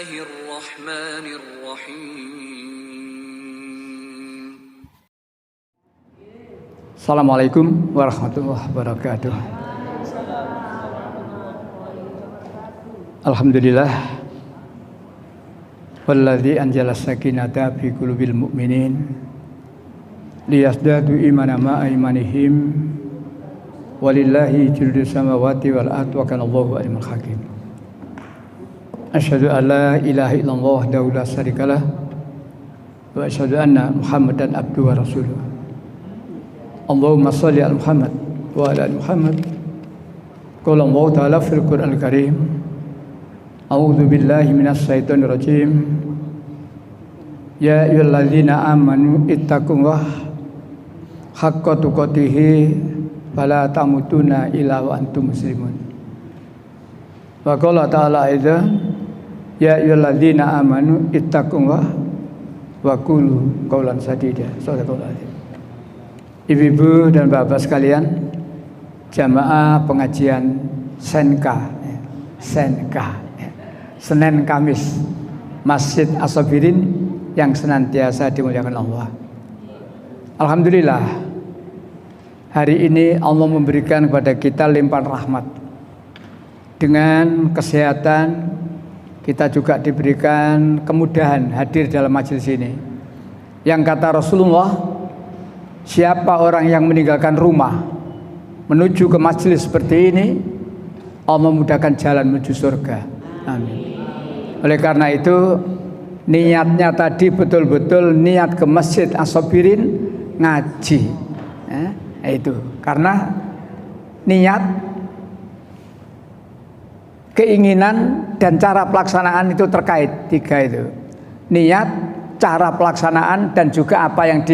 Bismillahirrahmanirrahim. Assalamualaikum warahmatullahi wabarakatuh. Alhamdulillah walladzi anzala sakinata fi qulubil mu'minin liyazdadu imanan ma'a imanihim walillahi jundus samawati wal ardh wa kana Allahu aliman hakim. Asyhadu an la ilaha illallah wahdahu la syarikalah wa asyhadu anna Muhammadan abduhu wa rasuluh. Allahumma shalli ala Muhammad wa ala ali Muhammad. Qala Allah ta'ala fil Qur'anil Karim. A'udzu billahi minasy syaithanir rajim. Ya ayyuhalladzina amanu ittaqullaha haqqa tuqatih fala tamutunna illa wa antum muslimun. Wa qala ta'ala aidan ya ayyuhalladzina amanu ittaqullaha wa qulu qawlan sadida. Shadaqallahu adzim. Ibu-ibu dan bapak sekalian, jamaah pengajian Senka Senin Kamis Masjid As-Sabirin yang senantiasa dimuliakan Allah. Alhamdulillah, hari ini Allah memberikan kepada kita limpahan rahmat. Dengan kesehatan, kita juga diberikan kemudahan hadir dalam majelis ini. Yang kata Rasulullah, siapa orang yang meninggalkan rumah menuju ke majelis seperti ini, Allah memudahkan jalan menuju surga. Amin. Oleh karena itu, niatnya tadi betul-betul niat ke Masjid As-Sabirin ngaji. Itu karena niat, keinginan dan cara pelaksanaan itu terkait, tiga itu. Niat, cara pelaksanaan dan juga apa yang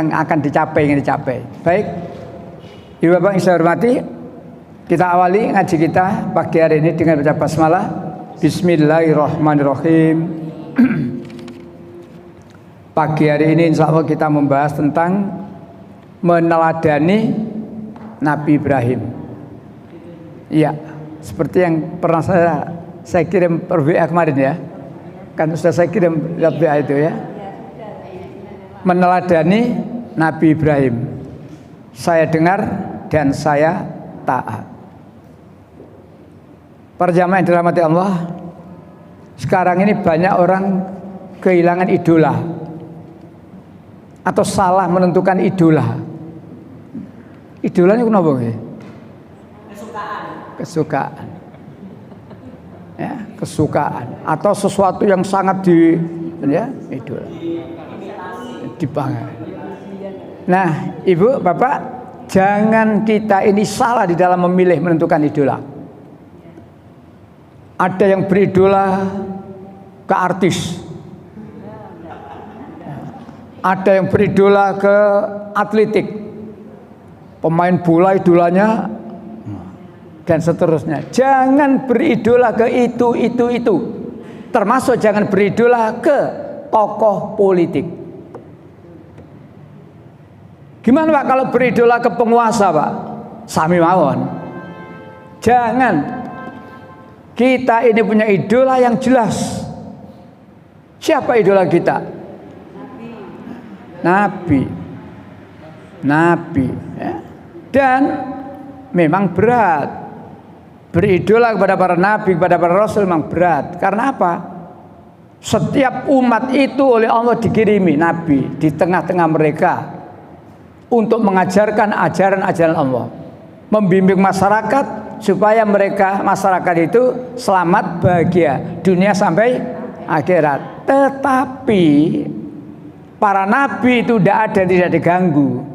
akan dicapai, ingin dicapai. Baik, Ibu Bapak yang saya hormati, kita awali ngaji kita pagi hari ini dengan baca basmalah. Bismillahirrahmanirrahim. Pagi hari ini insya Allah kita membahas tentang meneladani Nabi Ibrahim. Iya, seperti yang pernah saya kirim per WA kemarin ya. Kan sudah saya kirim lewat WA itu ya. Meneladani Nabi Ibrahim. Saya dengar dan saya taat. Para jamaah yang dirahmati Allah, sekarang ini banyak orang kehilangan idola atau salah menentukan idola. Idolanya kenapa? Kesukaan. Ya, kesukaan atau sesuatu yang sangat idola. Dibanggakan. Nah, Ibu, Bapak, jangan kita ini salah di dalam memilih menentukan idola. Ada yang beridola ke artis, ada yang beridola ke atletik, pemain bola idolanya, dan seterusnya. Jangan beridola ke itu. Termasuk jangan beridola ke tokoh politik. Gimana Pak kalau beridola ke penguasa Pak? Sami mawon. Jangan. Kita ini punya idola yang jelas. Siapa idola kita? Nabi. Ya. Dan memang berat. Beridola kepada para nabi, kepada para rasul memang berat. Karena apa? Setiap umat itu oleh Allah dikirimi nabi di tengah-tengah mereka untuk mengajarkan ajaran-ajaran Allah, membimbing masyarakat supaya masyarakat itu selamat bahagia dunia sampai akhirat. Tetapi para nabi itu tidak diganggu.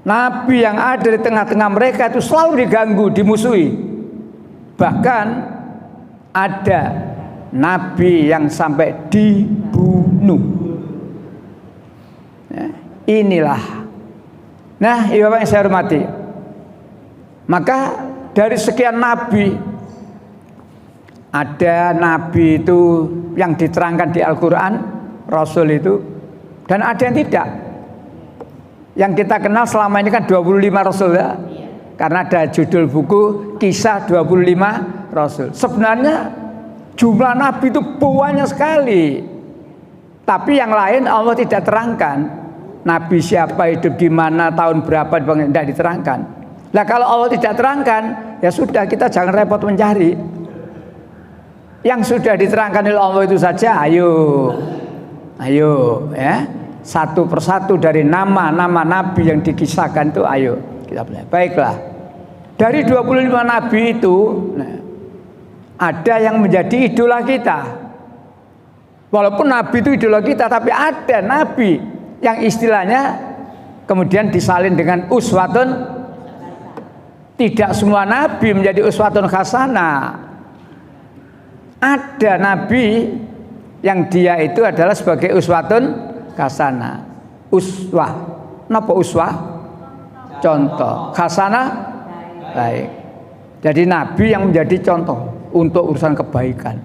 Nabi yang ada di tengah-tengah mereka itu selalu diganggu, dimusuhi. Bahkan ada nabi yang sampai dibunuh. Inilah. Nah, Ibu Bapak yang saya hormati, maka dari sekian nabi, ada nabi itu yang diterangkan di Al-Quran, Rasul itu, dan ada yang tidak. Yang kita kenal selama ini kan 25 Rasul ya. Karena ada judul buku Kisah 25 Rasul. Sebenarnya Jumlah nabi itu banyak sekali. Tapi yang lain Allah tidak terangkan. Nabi siapa, hidup di mana, tahun berapa, tidak diterangkan. Nah kalau Allah tidak terangkan, ya sudah, kita jangan repot mencari. Yang sudah diterangkan oleh Allah itu saja, ayo ya, satu persatu dari nama-nama nabi yang dikisahkan itu, ayo kita belajar. Baiklah, dari 25 nabi itu, ada yang menjadi idola kita. Walaupun nabi itu idola kita, tapi ada nabi yang istilahnya kemudian disalin dengan uswatun. Tidak semua nabi menjadi uswatun hasanah. Ada nabi yang dia itu adalah sebagai uswatun hasanah. Uswah, napa uswah? Contoh. Hasanah baik. Jadi nabi yang menjadi contoh untuk urusan kebaikan.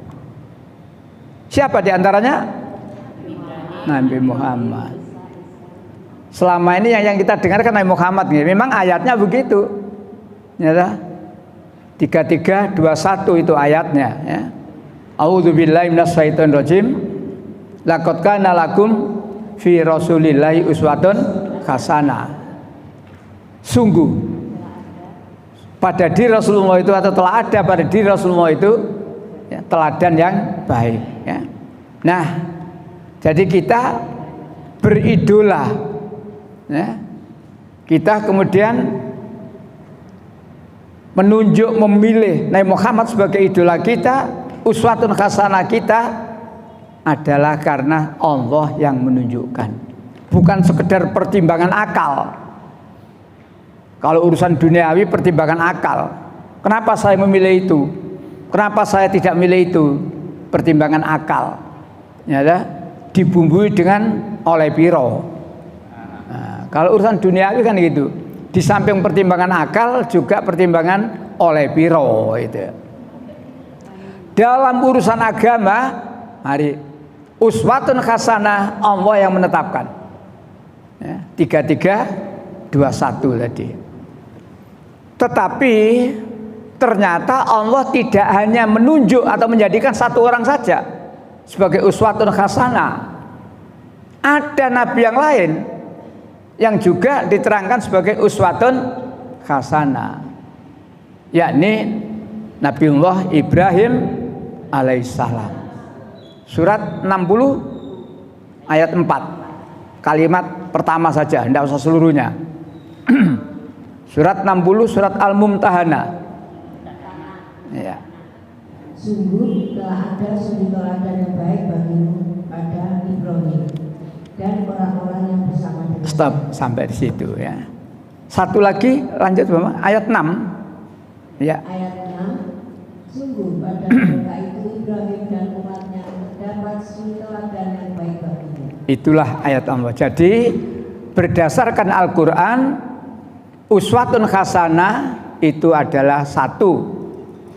Siapa di antaranya? Nabi Muhammad. Selama ini yang kita dengar kan Nabi Muhammad. Memang ayatnya begitu. Ya, 3321 itu ayatnya. Ya. A'udzubillahi minasyaitonirrajim. Laqad kana lakum fi rasulillahi uswatun hasanah. Sungguh pada diri Rasulullah itu, atau telah ada pada diri Rasulullah itu, ya, teladan yang baik. Ya. Nah, jadi kita beridola. Ya. Kita kemudian menunjuk, memilih Nabi Muhammad sebagai idola kita, uswatun hasanah kita, adalah karena Allah yang menunjukkan, bukan sekedar pertimbangan akal. Kalau urusan duniawi pertimbangan akal, kenapa saya memilih itu, kenapa saya tidak memilih itu, pertimbangan akal, ya, dibumbui dengan oleh piro. Nah, kalau urusan duniawi kan gitu. Di samping pertimbangan akal juga pertimbangan oleh piro itu. Dalam urusan agama, mari uswatun hasanah Allah yang menetapkan. Ya, 3321 tadi. Tetapi ternyata Allah tidak hanya menunjuk atau menjadikan satu orang saja sebagai uswatun hasanah. Ada nabi yang lain yang juga diterangkan sebagai uswatun hasanah, yakni Nabiullah Ibrahim alaihissalam. Surat 60 ayat 4, kalimat pertama saja, tidak usah seluruhnya. Surat 60, surat Al-Mumtahanah. Ya. Sungguh telah ada suri teladan yang baik bagimu pada Ibrahim dan orang-orang yang bersama dengan. Stop sampai di situ ya. Satu lagi lanjut Bapak, ayat 6. Ya. Ayat 6. Sungguh pada mereka itu Ibrahim dan umatnya mendapat suri teladan yang baik bagimu. Itulah ayat Allah. Jadi berdasarkan Al-Qur'an, uswatun hasanah itu adalah satu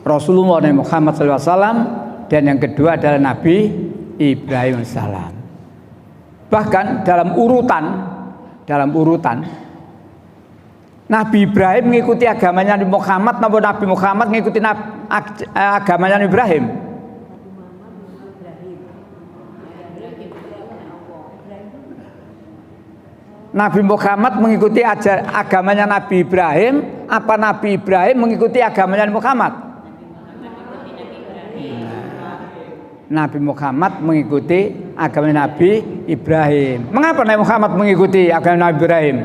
Rasulullah Muhammad SAW, dan yang kedua adalah Nabi Ibrahim salam. Bahkan dalam urutan Nabi Ibrahim mengikuti agamanya Nabi Muhammad, Nabi Muhammad mengikuti agamanya Nabi Ibrahim. Nabi Muhammad mengikuti agamanya Nabi Ibrahim, apa Nabi Ibrahim mengikuti agamanya Nabi Muhammad? Nabi Muhammad mengikuti agama Nabi Ibrahim. Mengapa Nabi Muhammad mengikuti agama Nabi Ibrahim?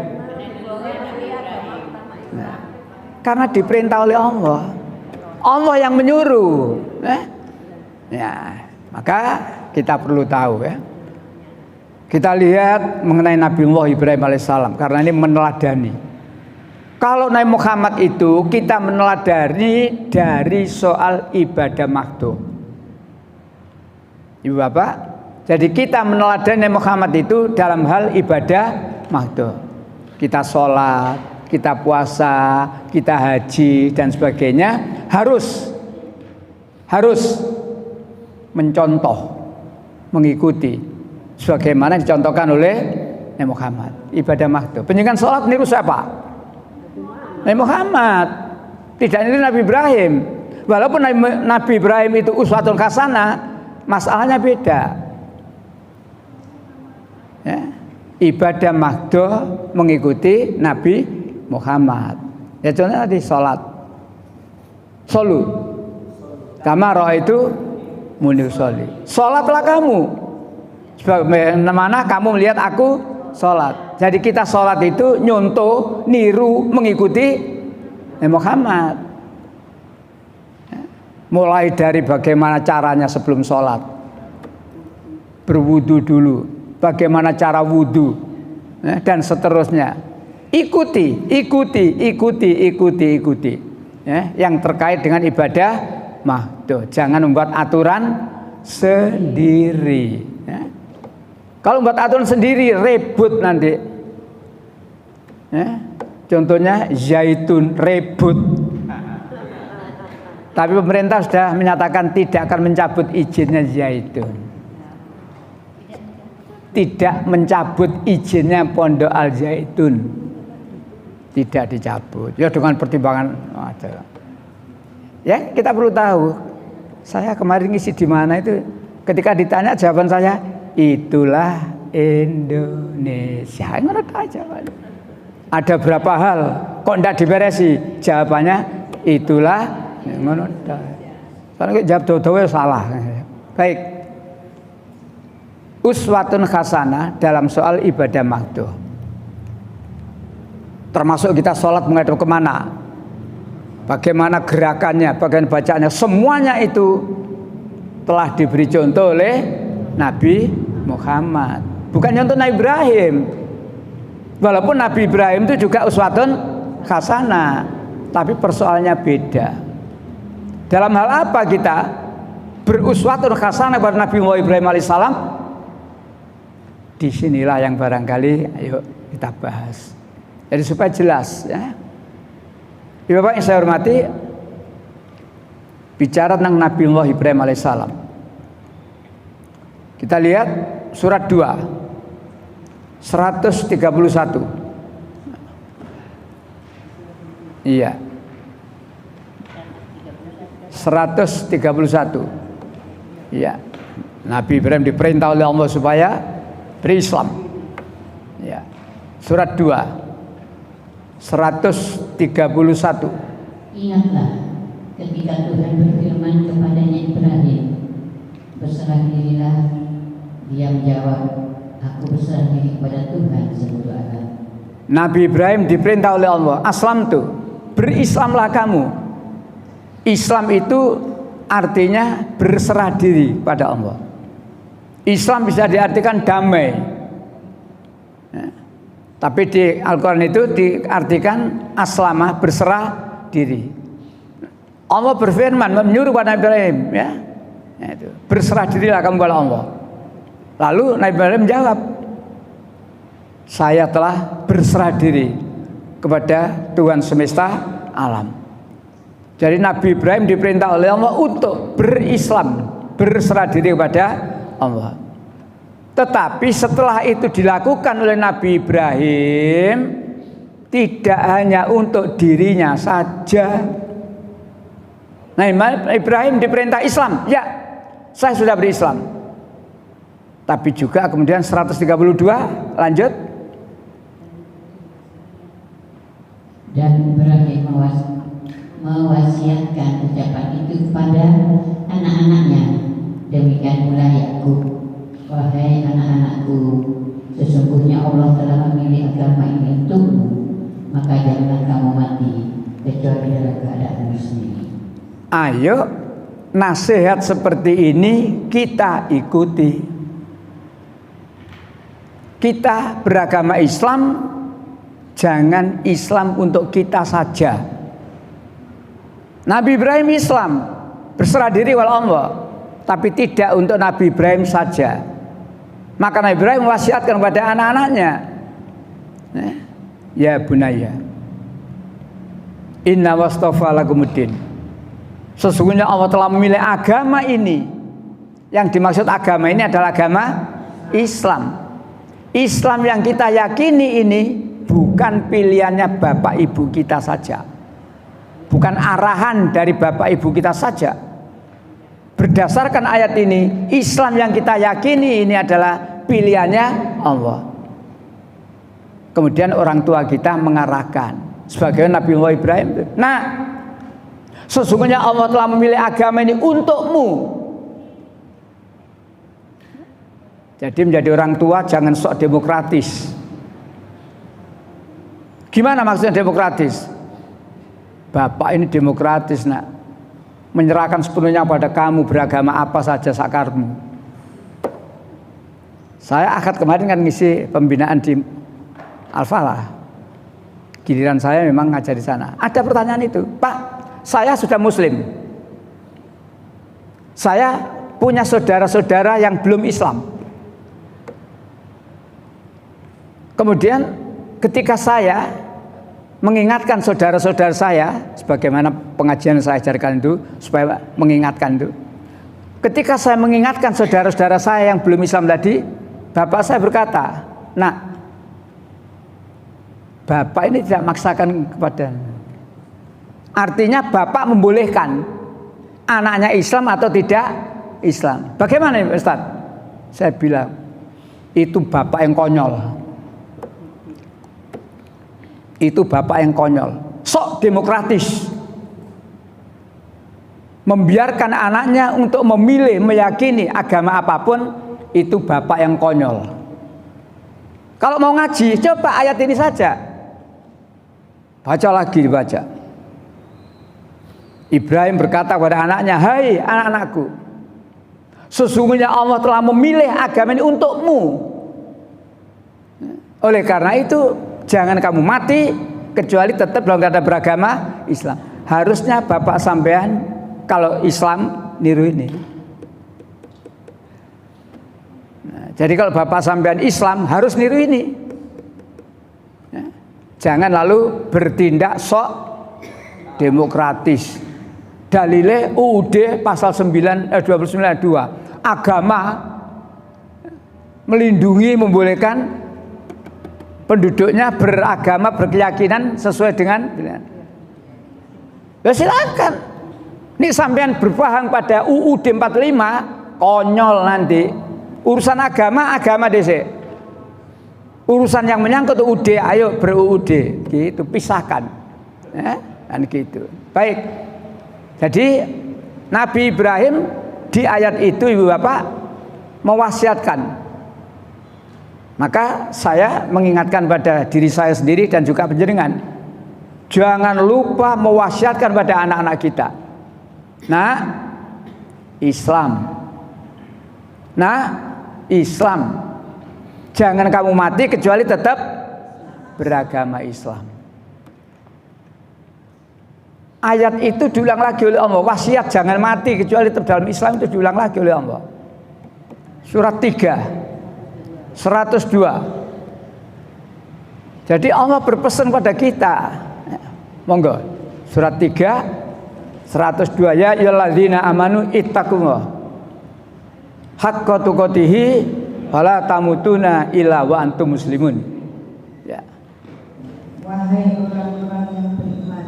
Nah, karena diperintah oleh Allah. Allah yang menyuruh. Ya, maka kita perlu tahu ya. Kita lihat mengenai Nabiullah Ibrahim alaihissalam, karena ini meneladani. Kalau Nabi Muhammad itu kita meneladani dari soal ibadah makhluk. Ibu Bapak, jadi kita meneladani Nabi Muhammad itu dalam hal ibadah makhluk. Kita sholat, kita puasa, kita haji dan sebagainya harus mencontoh, mengikuti sebagaimana dicontohkan oleh Nabi Muhammad. Ibadah makhluk. Penjenengan sholat niru siapa? Nabi Muhammad. Tidak niru Nabi Ibrahim. Walaupun Nabi Ibrahim itu uswatun hasanah, masalahnya beda. Ya. Ibadah mahdoh mengikuti Nabi Muhammad. Ya contohnya tadi sholat. Solu. Kama itu munusoli. Sholatlah kamu. Sebagaimana kamu melihat aku sholat. Jadi kita sholat itu nyontoh, niru, mengikuti Muhammad. Mulai dari bagaimana caranya sebelum sholat, berwudu dulu, bagaimana cara wudu, dan seterusnya. Ikuti, yang terkait dengan ibadah mahdoh. Jangan membuat aturan sendiri. Kalau membuat aturan sendiri ribut nanti. Contohnya zaitun ribut. Tapi pemerintah sudah menyatakan tidak akan mencabut izinnya zaitun. Tidak mencabut izinnya Pondok Al Zaitun. Tidak dicabut. Ya dengan pertimbangan ada. Ya, kita perlu tahu. Saya kemarin ngisi di mana itu, ketika ditanya jawaban saya, itulah Indonesia. Ngerti aja, Pak. Ada berapa hal kok enggak diberesi? Jawabannya itulah ngono ta. Soalnya jawab dodo salah. Baik. Uswatun hasanah dalam soal ibadah mahdoh. Termasuk kita sholat menghadap kemana, bagaimana gerakannya, bagaimana bacaannya, semuanya itu telah diberi contoh oleh Nabi Muhammad. Bukan contoh Nabi Ibrahim. Walaupun Nabi Ibrahim itu juga uswatun hasanah, tapi persoalannya beda. Dalam hal apa kita beruswatun hasanah kepada Nabi Ibrahim alaihissalam? Disinilah yang barangkali ayo kita bahas. Jadi supaya jelas ya. Bapak yang saya hormati, bicara tentang Nabi Ibrahim alaihissalam. Kita lihat surat 2 131. Iya. 131. Iya. Nabi Ibrahim diperintah oleh Allah supaya berislam. Ya. Surat 2 131. Ingatlah ketika Tuhan berfirman kepadanya Ibrahim, berserah dirilah. Dia menjawab, aku berserah diri kepada Tuhan sekutu alam. Nabi Ibrahim diperintah oleh Allah, aslamtu, berislamlah kamu. Islam itu artinya berserah diri pada Allah. Islam bisa diartikan damai. Ya. Tapi di Al-Quran itu diartikan aslamah, berserah diri. Allah berfirman menyuruh pada Nabi Ibrahim, ya, itu, berserah dirilah kamu kepada Allah. Lalu Nabi Ibrahim menjawab, saya telah berserah diri kepada Tuhan semesta alam. Jadi Nabi Ibrahim diperintah oleh Allah untuk berislam, berserah diri kepada Allah. Tetapi setelah itu dilakukan oleh Nabi Ibrahim, tidak hanya untuk dirinya saja. Nabi Ibrahim diperintah Islam, ya, saya sudah berislam. Tapi juga kemudian 132 lanjut. Dan Ibrahim mewasiatkan ucapan itu kepada anak-anaknya. Demikian pula Yakub, wahai anak-anakku, sesungguhnya Allah telah memilih agama ini untukmu, maka janganlah kamu mati kecuali dalam keadaan sendiri. Ayo, nasihat seperti ini kita ikuti. Kita beragama Islam, jangan Islam untuk kita saja. Nabi Ibrahim Islam, berserah diri kepada Allah, tapi tidak untuk Nabi Ibrahim saja. Maka Nabi Ibrahim wasiatkan kepada anak-anaknya, ya bunaya, inna wastafa lakumuddin. Sesungguhnya Allah telah memilih agama ini. Yang dimaksud agama ini adalah agama Islam. Islam yang kita yakini ini bukan pilihannya bapak ibu kita saja. bukan arahan dari bapak ibu kita saja. Berdasarkan ayat ini, Islam yang kita yakini ini adalah pilihannya Allah. Kemudian orang tua kita mengarahkan, sebagaimana Nabi Muhammad Ibrahim. Nah, sesungguhnya Allah telah memilih agama ini untukmu. Jadi menjadi orang tua jangan sok demokratis. Gimana maksudnya demokratis? Bapak ini demokratis, nak, menyerahkan sepenuhnya pada kamu, beragama apa saja sakarmu. Saya akad kemarin kan ngisi pembinaan di Al-Falah. Giliran saya memang ngajar di sana. Ada pertanyaan itu, Pak, saya sudah Muslim. Saya punya saudara-saudara yang belum Islam. Kemudian ketika saya mengingatkan saudara-saudara saya, sebagaimana pengajian saya ajarkan itu, supaya mengingatkan itu. Ketika saya mengingatkan saudara-saudara saya yang belum Islam tadi, bapak saya berkata, "Nak, bapak ini tidak maksakan kepada." Artinya bapak membolehkan anaknya Islam atau tidak Islam. Bagaimana Ustaz? Saya bilang, itu bapak yang konyol. Itu bapak yang konyol, sok demokratis, membiarkan anaknya untuk memilih, meyakini agama apapun. Itu bapak yang konyol. Kalau mau ngaji, coba ayat ini saja, baca lagi, dibaca. Ibrahim berkata kepada anaknya, "Hai anak-anakku, sesungguhnya Allah telah memilih agama ini untukmu. Oleh karena itu jangan kamu mati kecuali tetap dalam keadaan beragama Islam." Harusnya bapak sampean kalau Islam niru ini. Nah, jadi kalau bapak sampean Islam harus niru ini. Ya, jangan lalu bertindak sok demokratis. Dalile UUD pasal 29 agama melindungi, membolehkan penduduknya beragama, berkeyakinan sesuai dengan pilihan. Ya silakan. Ini sampean berpaham pada UUD 45, konyol nanti. Urusan agama dhisik. Urusan yang menyangkut UUD, ayo ber-UUD, gitu, pisahkan. Ya, kan gitu. Baik. Jadi Nabi Ibrahim di ayat itu Ibu Bapak mewasiatkan. Maka saya mengingatkan pada diri saya sendiri dan juga penjenengan, jangan lupa mewasiatkan pada anak-anak kita. Nah, Islam. Nah, Islam. Jangan kamu mati kecuali tetap beragama Islam. Ayat itu diulang lagi oleh Allah. Wasiat jangan mati kecuali tetap dalam Islam itu diulang lagi oleh Allah. Surat 3 102. Jadi Allah berpesan pada kita. Monggo. Surat 3 102, ya ayyuhalladzina amanu ittaqullah haqqa tuqatihi wa la tamutuna illa wa antum muslimun. Ya. Wahai orang-orang yang beriman,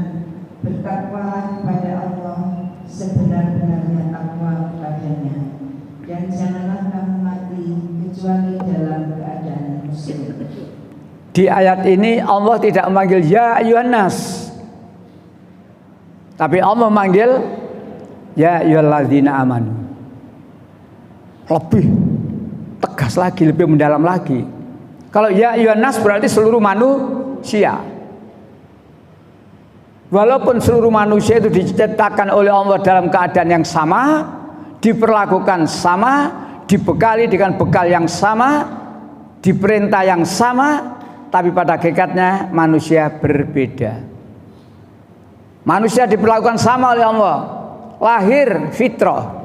bertakwalah kepada Allah sebenar-benarnya takwa kepadanya, dan janganlah kamu mati kecuali dalam keadaan muslim. Di ayat ini Allah tidak memanggil ya ayyuhan nas, tapi Allah memanggil ya ayyuhalladzina amanu. Lebih tegas lagi, lebih mendalam lagi. Kalau ya ayyuhan nas berarti seluruh manusia. Walaupun seluruh manusia itu diciptakan oleh Allah dalam keadaan yang sama, diperlakukan sama, dibekali dengan bekal yang sama, diperintah yang sama, tapi pada hakikatnya manusia berbeda. Manusia diperlakukan sama oleh Allah. Lahir fitrah.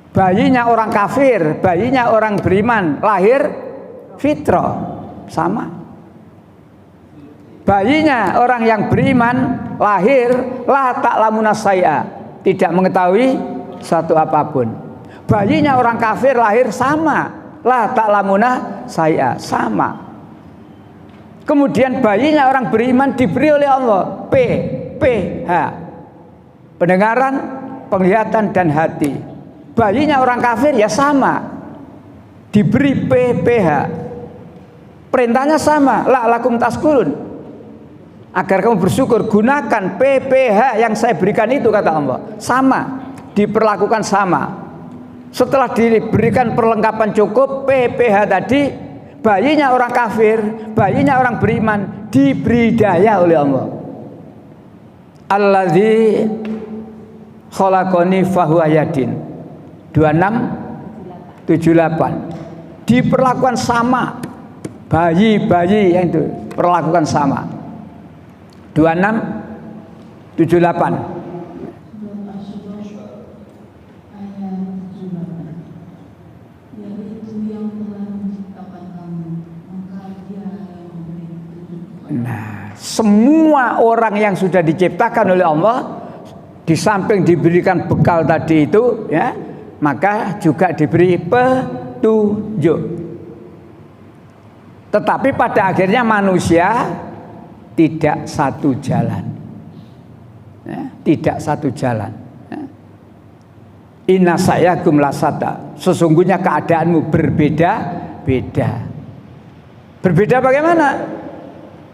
Bayinya orang kafir, bayinya orang beriman, lahir fitrah sama. Bayinya orang yang beriman lahir la ta'lamuna syai'a, tidak mengetahui satu apapun. Bayinya orang kafir lahir sama, la ta'lamuna syai'a, sama. Kemudian bayinya orang beriman diberi oleh Allah PH. Pendengaran, penglihatan dan hati. Bayinya orang kafir ya sama, diberi PPH. Perintahnya sama, la'alakum tashkurun, agar kamu bersyukur. Gunakan PPH yang saya berikan itu, kata Allah. Sama, diperlakukan sama. Setelah diberikan perlengkapan cukup, PPH tadi, bayinya orang kafir, bayinya orang beriman, diberi daya oleh Allah. Alladzi khalaqani fahuwa yadin. 2678. Diperlakukan sama. Bayi-bayi yang itu perlakukan sama. 2678. Nah, semua orang yang sudah diciptakan oleh Allah, di samping diberikan bekal tadi itu, ya, maka juga diberi petunjuk. Tetapi pada akhirnya manusia tidak satu jalan, ya, tidak satu jalan. Ya. Inna sa'yakum lasata, sesungguhnya keadaanmu berbeda-beda. Berbeda bagaimana?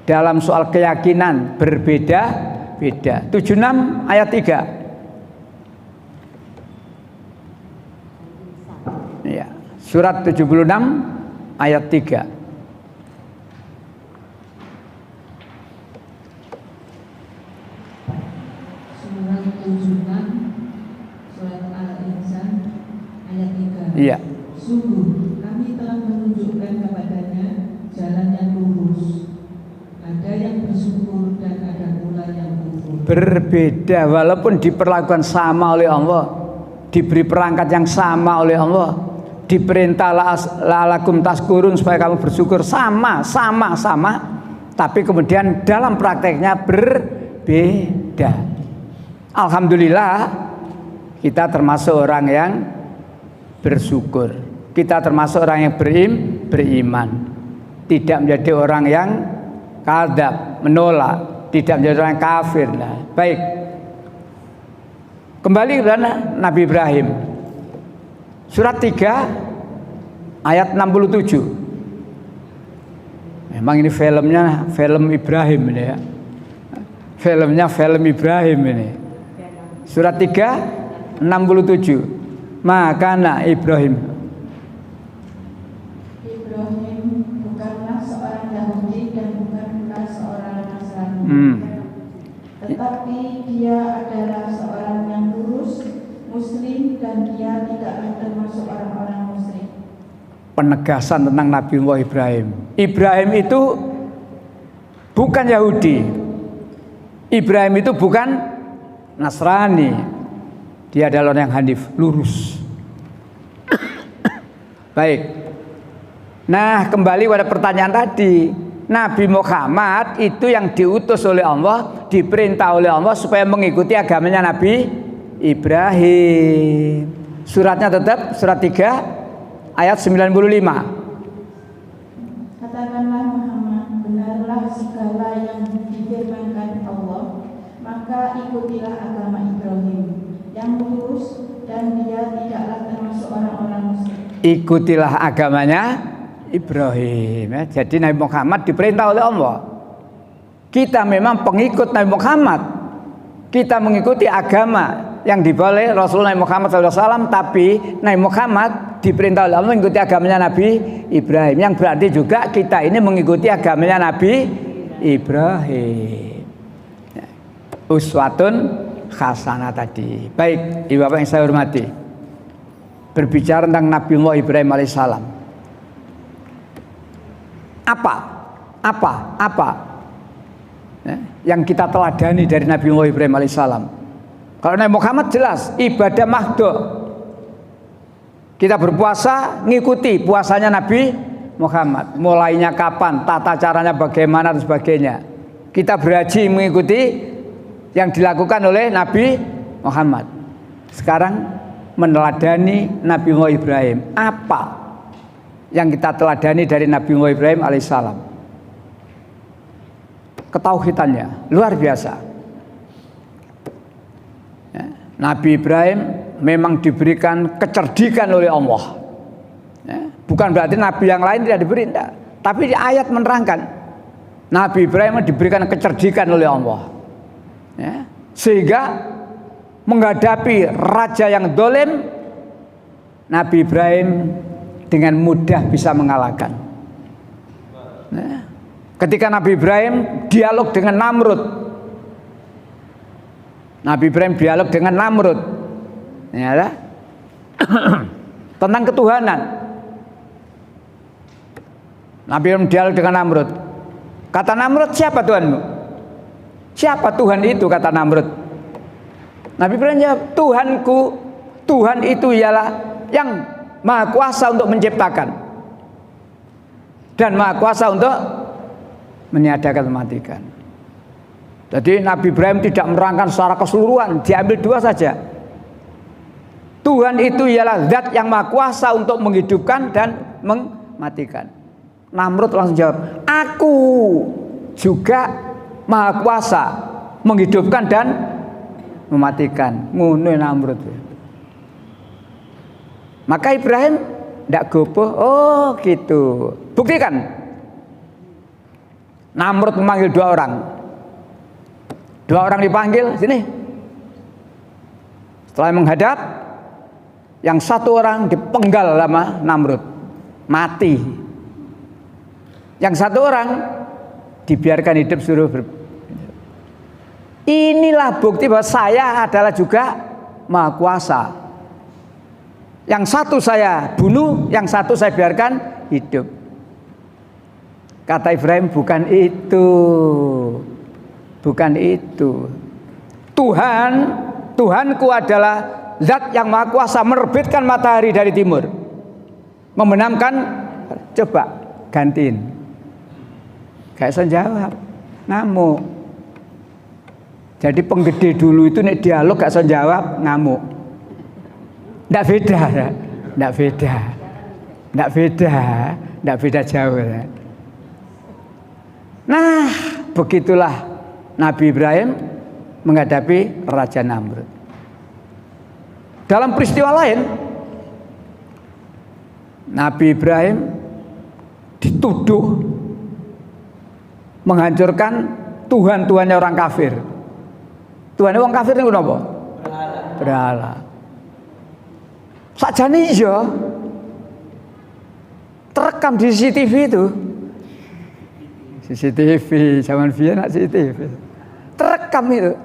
Dalam soal keyakinan berbeda-beda. 76 ayat 3. Ya, surat 76 ayat 3. Surat 76 surat Al-Insan ayat 3. Iya. Sungguh kami telah menunjukkan kepadanya jalan yang lurus. Ada yang bersyukur dan ada pula yang kufur. Berbeda walaupun diperlakukan sama oleh Allah, diberi perangkat yang sama oleh Allah, diperintah la'alakum tashkurun supaya kamu bersyukur, sama, tapi kemudian dalam prakteknya berbeda. Alhamdulillah kita termasuk orang yang bersyukur, kita termasuk orang yang beriman, tidak menjadi orang yang kadzab, menolak, tidak menjadi orang kafir. Nah, baik. Kembali kepada Nabi Ibrahim. Surat 3 ayat 67. Memang ini filmnya film Ibrahim ini ya. Filmnya film Ibrahim ini. Surat 3 67. Makana Ibrahim bukanlah seorang Yahudi dan bukanlah seorang Nasrani, tetapi dia adalah seorang yang lurus, Muslim, dan dia tidaklah termasuk orang-orang musyrik. Penegasan tentang Nabi Ibrahim. Ibrahim itu bukan Yahudi. Ibrahim itu bukan Nasrani. Dia adalah orang yang hanif, lurus. Baik. Nah, kembali pada pertanyaan tadi. Nabi Muhammad itu yang diutus oleh Allah, diperintah oleh Allah supaya mengikuti agamanya Nabi Ibrahim. Suratnya tetap surat 3 ayat 95. Katakanlah Muhammad, benarlah segala yang difirmankan Allah, maka ikutilah agama Ibrahim yang lurus, dan dia tidaklah termasuk orang-orang musyrik. Ikutilah agamanya Ibrahim, ya. Jadi Nabi Muhammad diperintah oleh Allah. Kita memang pengikut Nabi Muhammad. Kita mengikuti agama yang dibawa oleh Rasulullah Muhammad SAW. Tapi Nabi Muhammad diperintah oleh Allah mengikuti agamanya Nabi Ibrahim. Yang berarti juga kita ini mengikuti agamanya Nabi Ibrahim. Uswatun hasanah tadi. Baik, ibu bapak yang saya hormati, berbicara tentang Nabi Ibrahim alaihissalam. Apa ya, yang kita teladani dari Nabi Ibrahim alaihissalam? Kalau Nabi Muhammad jelas ibadah mahdhah. Kita berpuasa ngikuti puasanya Nabi Muhammad. Mulainya kapan, tata caranya bagaimana dan sebagainya. Kita berhaji mengikuti yang dilakukan oleh Nabi Muhammad. Sekarang meneladani Nabi Ibrahim. Apa yang kita teladani dari Nabi Ibrahim alaihissalam? Ketauhidannya luar biasa. Nabi Ibrahim memang diberikan kecerdikan oleh Allah. Ya, bukan berarti nabi yang lain tidak diberi, tidak. Tapi di ayat menerangkan Nabi Ibrahim diberikan kecerdikan oleh Allah. Ya, sehingga menghadapi raja yang dolim, Nabi Ibrahim dengan mudah bisa mengalahkan. Ya, ketika Nabi Ibrahim dialog dengan Namrud, Nabi Ibrahim dialog dengan Namrud, ya, tentang ketuhanan. Nabi Ibrahim dialog dengan Namrud. Kata Namrud, siapa Tuhanmu? Siapa Tuhan itu? Kata Namrud. Nabi Ibrahim jawab, Tuhanku, Tuhan itu ialah yang maha kuasa untuk menciptakan dan maha kuasa untuk meniadakan, mematikan. Jadi Nabi Ibrahim tidak menerangkan secara keseluruhan, diambil dua saja. Tuhan itu ialah zat yang maha kuasa untuk menghidupkan dan mematikan. Namrud langsung jawab, aku juga maha kuasa menghidupkan dan mematikan. Ngono Namrud. Maka Ibrahim tidak gopoh, oh gitu. Buktikan. Namrud memanggil dua orang. Dua orang dipanggil, sini. Setelah menghadap, yang satu orang dipenggal sama Namrud, mati. Yang satu orang dibiarkan hidup suruh Inilah bukti bahwa saya adalah juga maha kuasa. Yang satu saya bunuh, yang satu saya biarkan hidup. Kata Ibrahim, bukan itu. Bukan itu. Tuhanku adalah zat yang maha kuasa menerbitkan matahari dari timur, membenamkan, coba gantiin. Gak bisa jawab, ngamuk. Jadi penggede dulu itu nek dialog gak bisa jawab, ngamuk. Ndak beda, ndak beda, ndak beda, ndak beda jauh. Nah, begitulah Nabi Ibrahim menghadapi Raja Namrud. Dalam peristiwa lain, Nabi Ibrahim dituduh menghancurkan Tuhan-Tuhannya orang kafir. Tuhannya orang kafir itu apa? Berhala. Sakjane iya terekam di CCTV itu. CCTV zaman biyen CCTV. Terekam itu.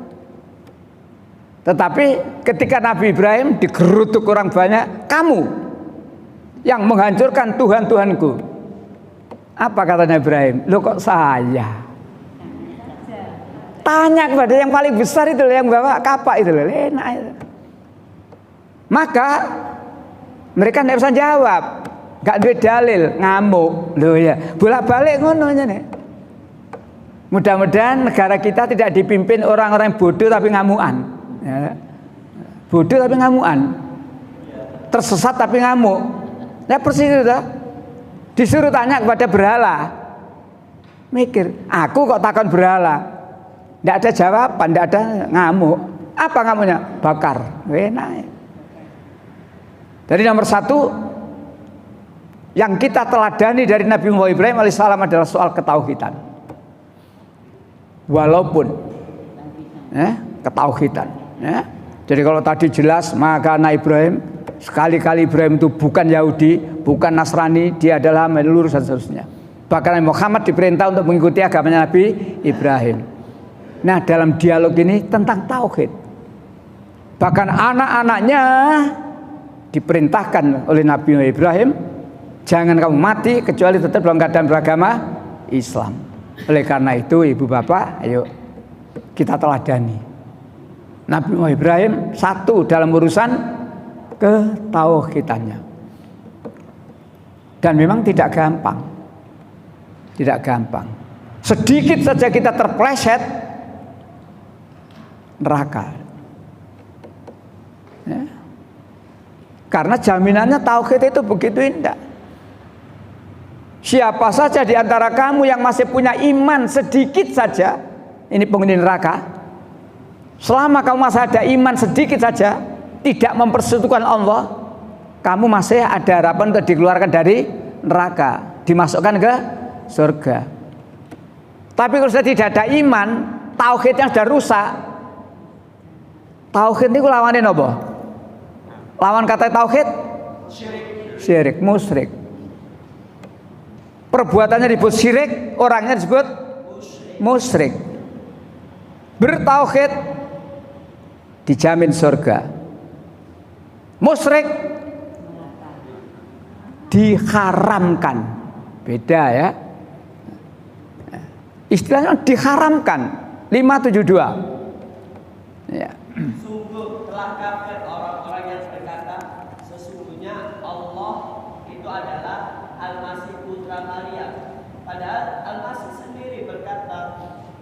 Tetapi ketika Nabi Ibrahim digerutuk orang banyak, kamu yang menghancurkan Tuhan-Tuhanku. Apa katanya Ibrahim? Loh kok saya? Tanya kepada yang paling besar itu, yang bawa kapak itu, enak itu. Maka mereka tidak bisa jawab, gak ada dalil, ngamuk, loh ya, bolak-balik ngono nih. Mudah-mudahan negara kita tidak dipimpin orang-orang bodoh tapi ngamuan, ya. Bodoh tapi ngamuan, tersesat tapi ngamuk. Ya persis itu, disuruh tanya kepada berhala, mikir, aku kok takon berhala. Tidak ada jawaban, tidak ada, ngamuk. Apa ngamuknya? Bakar. Enak. Jadi nomor satu yang kita teladani dari Nabi Muhammad Ibrahim alaihissalam adalah soal ketauhidan. Walaupun ketauhidan. Jadi kalau tadi jelas maka Nabi Ibrahim, sekali-kali Ibrahim itu bukan Yahudi, bukan Nasrani, dia adalah lurus dan seterusnya. Bahkan Nabi Muhammad diperintah untuk mengikuti agamanya Nabi Ibrahim. Nah, dalam dialog ini tentang tauhid. Bahkan anak-anaknya diperintahkan oleh Nabi Ibrahim, jangan kamu mati kecuali tetap dalam keadaan beragama Islam. Oleh karena itu, ibu bapak, ayo kita teladani Nabi Ibrahim satu dalam urusan ketauhidannya. Dan memang tidak gampang. Tidak gampang. Sedikit saja kita terpleset, neraka. Ya. Karena jaminannya tauhid itu begitu indah. Siapa saja di antara kamu yang masih punya iman sedikit saja, ini penghuni neraka. Selama kamu masih ada iman sedikit saja, tidak mempersekutukan Allah, kamu masih ada harapan untuk dikeluarkan dari neraka, dimasukkan ke surga. Tapi kalau sudah tidak ada iman, tauhidnya sudah rusak. Tauhid itu lawannya apa? Lawan kata tauhid? Syirik, musyrik. Perbuatannya disebut syirik, orangnya disebut musyrik. Bertauhid dijamin surga. Musyrik diharamkan. Beda ya. Istilahnya diharamkan. 572. Ya. Sungguh telah kafir orang-orang yang berkata sesungguhnya Allah itu adalah Al-Masih putra Maryam. Padahal Al-Masih sendiri berkata,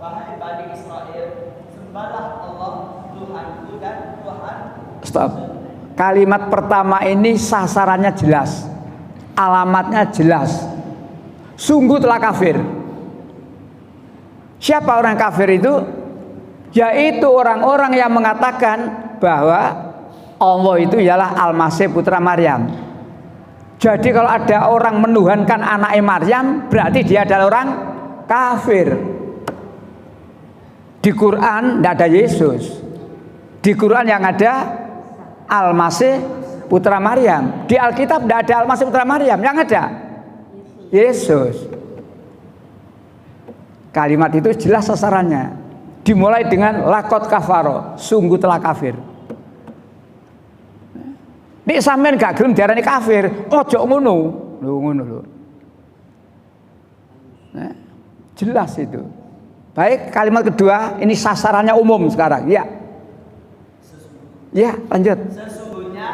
wahai Bani Israel, sembahlah Allah Tuhanku dan Tuhan. Stop. Kalimat pertama ini sasarannya jelas, alamatnya jelas. Sungguh telah kafir. Siapa orang kafir itu? Yaitu orang-orang yang mengatakan bahwa Allah itu ialah Al-Masih putra Maryam. Jadi kalau ada orang menuhankan anaknya Maryam, berarti dia adalah orang kafir. Di Quran tidak ada Yesus. Di Quran yang ada Al-Masih putra Maryam. Di Alkitab tidak ada Al-Masih putra Maryam. Yang ada Yesus. Kalimat itu jelas sasarannya. Dimulai dengan lakot kafaro, sungguh telah kafir. Nek sampean gak gelem diarani kafir, ojo ngono. Lho ngono lho. Nah, jelas itu. Baik, kalimat kedua ini sasarannya umum sekarang. Ya. Ya, lanjut. Sesungguhnya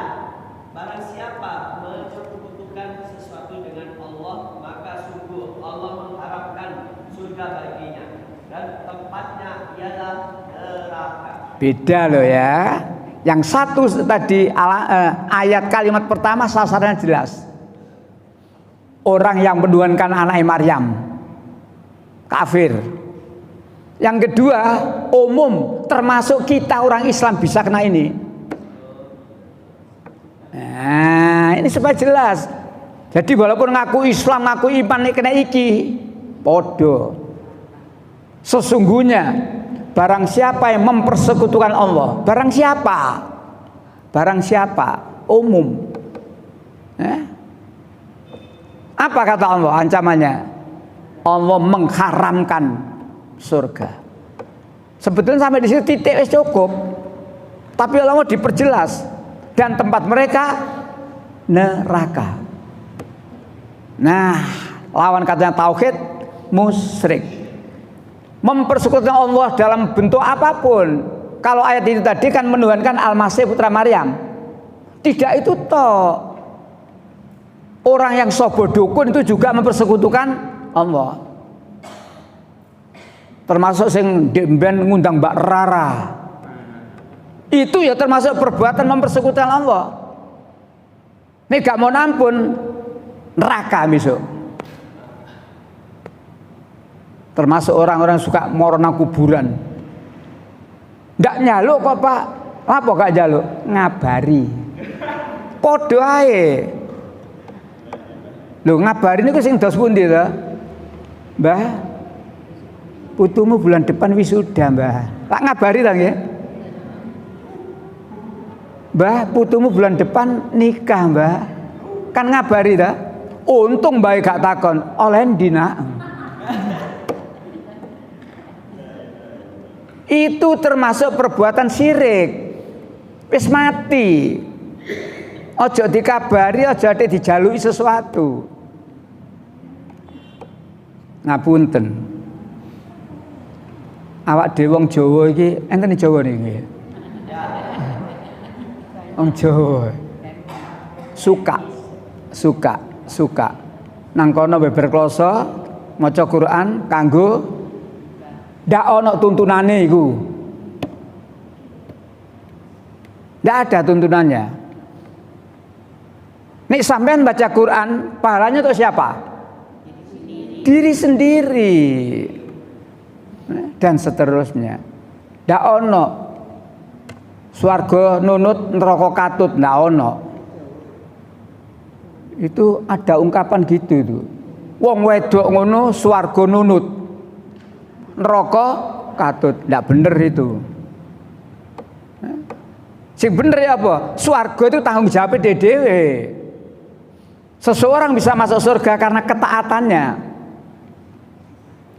barang siapa mempersekutukan sesuatu dengan Allah, maka sungguh Allah mengharapkan surga baginya dan tempatnya ialah neraka. Beda loh ya. Yang satu tadi ayat kalimat pertama sasarannya jelas. Orang yang menuhankan anaknya Maryam kafir. Yang kedua umum, termasuk kita orang Islam bisa kena ini. Nah, ini supaya jelas. Jadi walaupun ngaku Islam, ngaku iman, kena iki podo. Sesungguhnya barang siapa yang mempersekutukan Allah, barang siapa, umum. Apa kata Allah ancamannya? Allah mengharamkan surga. Sebetulnya sampai di situ titik wis cukup. Tapi Allah mau diperjelas dan tempat mereka neraka. Nah, lawan katanya tauhid, musyrik. Mempersekutukan Allah dalam bentuk apapun. Kalau ayat itu tadi kan menuhankan Al-Masih putra Maryam. Tidak itu toh. Orang yang sobo dukun itu juga mempersekutukan Allah. Termasuk sing demben ngundang Mbak Rara. Itu ya termasuk perbuatan mempersekutukan Allah. Ini gak mau nampun, neraka besok. Termasuk orang-orang suka morona kuburan. Ndak nyaluk kok Pak. Apa gak nyaluk? Ngabari. Podo ae. Lho ngabari niku sing dos pundi to? Mbah, putumu bulan depan wisuda, Mbah. Tak ngabari ta nggih? Mbah, putumu bulan depan nikah, Mbah. Kan ngabari ta? Untung bae gak takon, oleh ndi nak? Itu termasuk perbuatan syirik. Wis mati. Ojo dikabari, ojo dijaluki sesuatu. Ngapunten. Awak dhewe wong Jawa iki, enten Jawa niki. Wong Jawa. Suka. Nang kono beber kloso, maca Quran kanggo ndak ana tuntunane iku. Ndak ada tuntunannya. Nek sampean baca Quran, pahalanya untuk siapa? Diri sendiri. Dan seterusnya. Ndak ana Swarga nunut, neraka katut, ndak ono. Itu ada ungkapan gitu itu. Wong wedok ngono swarga nunut, neraka katut, ndak bener itu. Sing bener ya apa? Swarga itu tanggung jawab dhewe. Seseorang bisa masuk surga karena ketaatannya.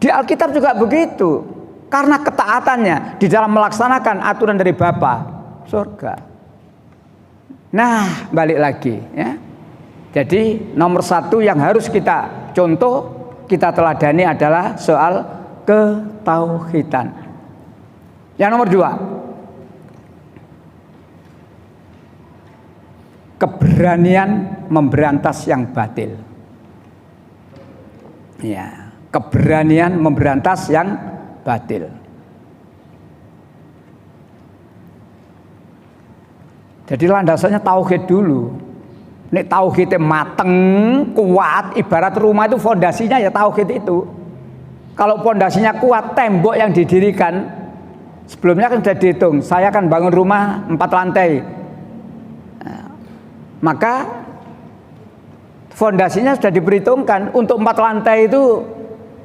Di Alkitab juga begitu. Karena ketaatannya di dalam melaksanakan aturan dari Bapa, surga. Nah, balik lagi ya. Jadi nomor satu yang harus kita contoh, kita teladani adalah soal ketauhidan. Yang nomor dua, keberanian memberantas yang batil. Ya, keberanian memberantas yang batil. Jadi landasannya tauhid dulu. Nek tauhidnya mateng, kuat, ibarat rumah itu fondasinya ya tauhid itu. Kalau fondasinya kuat, tembok yang didirikan sebelumnya kan sudah dihitung. Saya akan bangun rumah 4 lantai. Nah, maka fondasinya sudah diperhitungkan. Untuk 4 lantai itu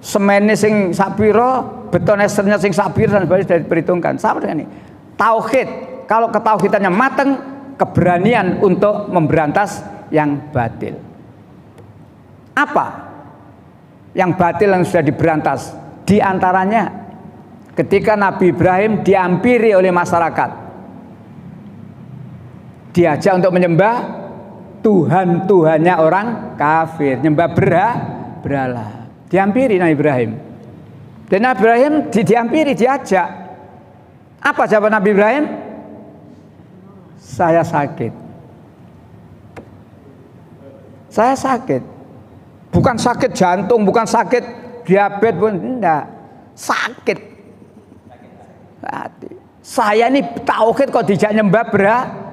semennya sing sapiro, beton esternya sing sapiro dan sebagainya sudah diperhitungkan. Sama dengan ini. Tauhid, kalau ketauhidannya mateng, keberanian untuk memberantas yang batil. Apa yang batil yang sudah diberantas? Di antaranya ketika Nabi Ibrahim dihampiri oleh masyarakat, diajak untuk menyembah Tuhan-Tuhannya orang kafir, nyembah berhala. Dihampiri Nabi Ibrahim. Dan Nabi Ibrahim dihampiri, diajak. Apa jawaban Nabi Ibrahim? Saya sakit. Saya sakit. Bukan sakit jantung, bukan sakit diabetes pun enggak. Sakit. Saya ini tauhid kok dijak nyembah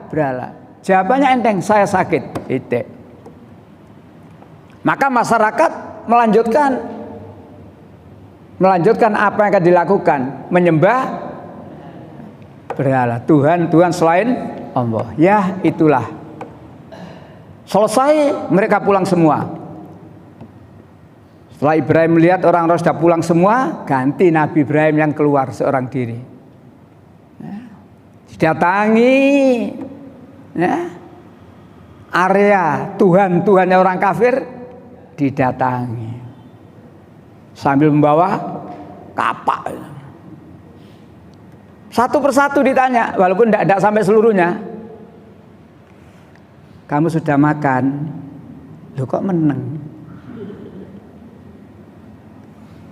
berhala. Jawabannya enteng, saya sakit. Titik. Maka masyarakat melanjutkan apa yang akan dilakukan, menyembah berhala, Tuhan selain Allah. Ya, itulah. Selesai, mereka pulang semua. Setelah Ibrahim melihat orang-orang sudah pulang semua, ganti Nabi Ibrahim yang keluar seorang diri. Didatangi area Tuhannya orang kafir, didatangi sambil membawa kapak. Satu persatu ditanya, walaupun tidak sampai seluruhnya. Kamu sudah makan? Loh, kok meneng?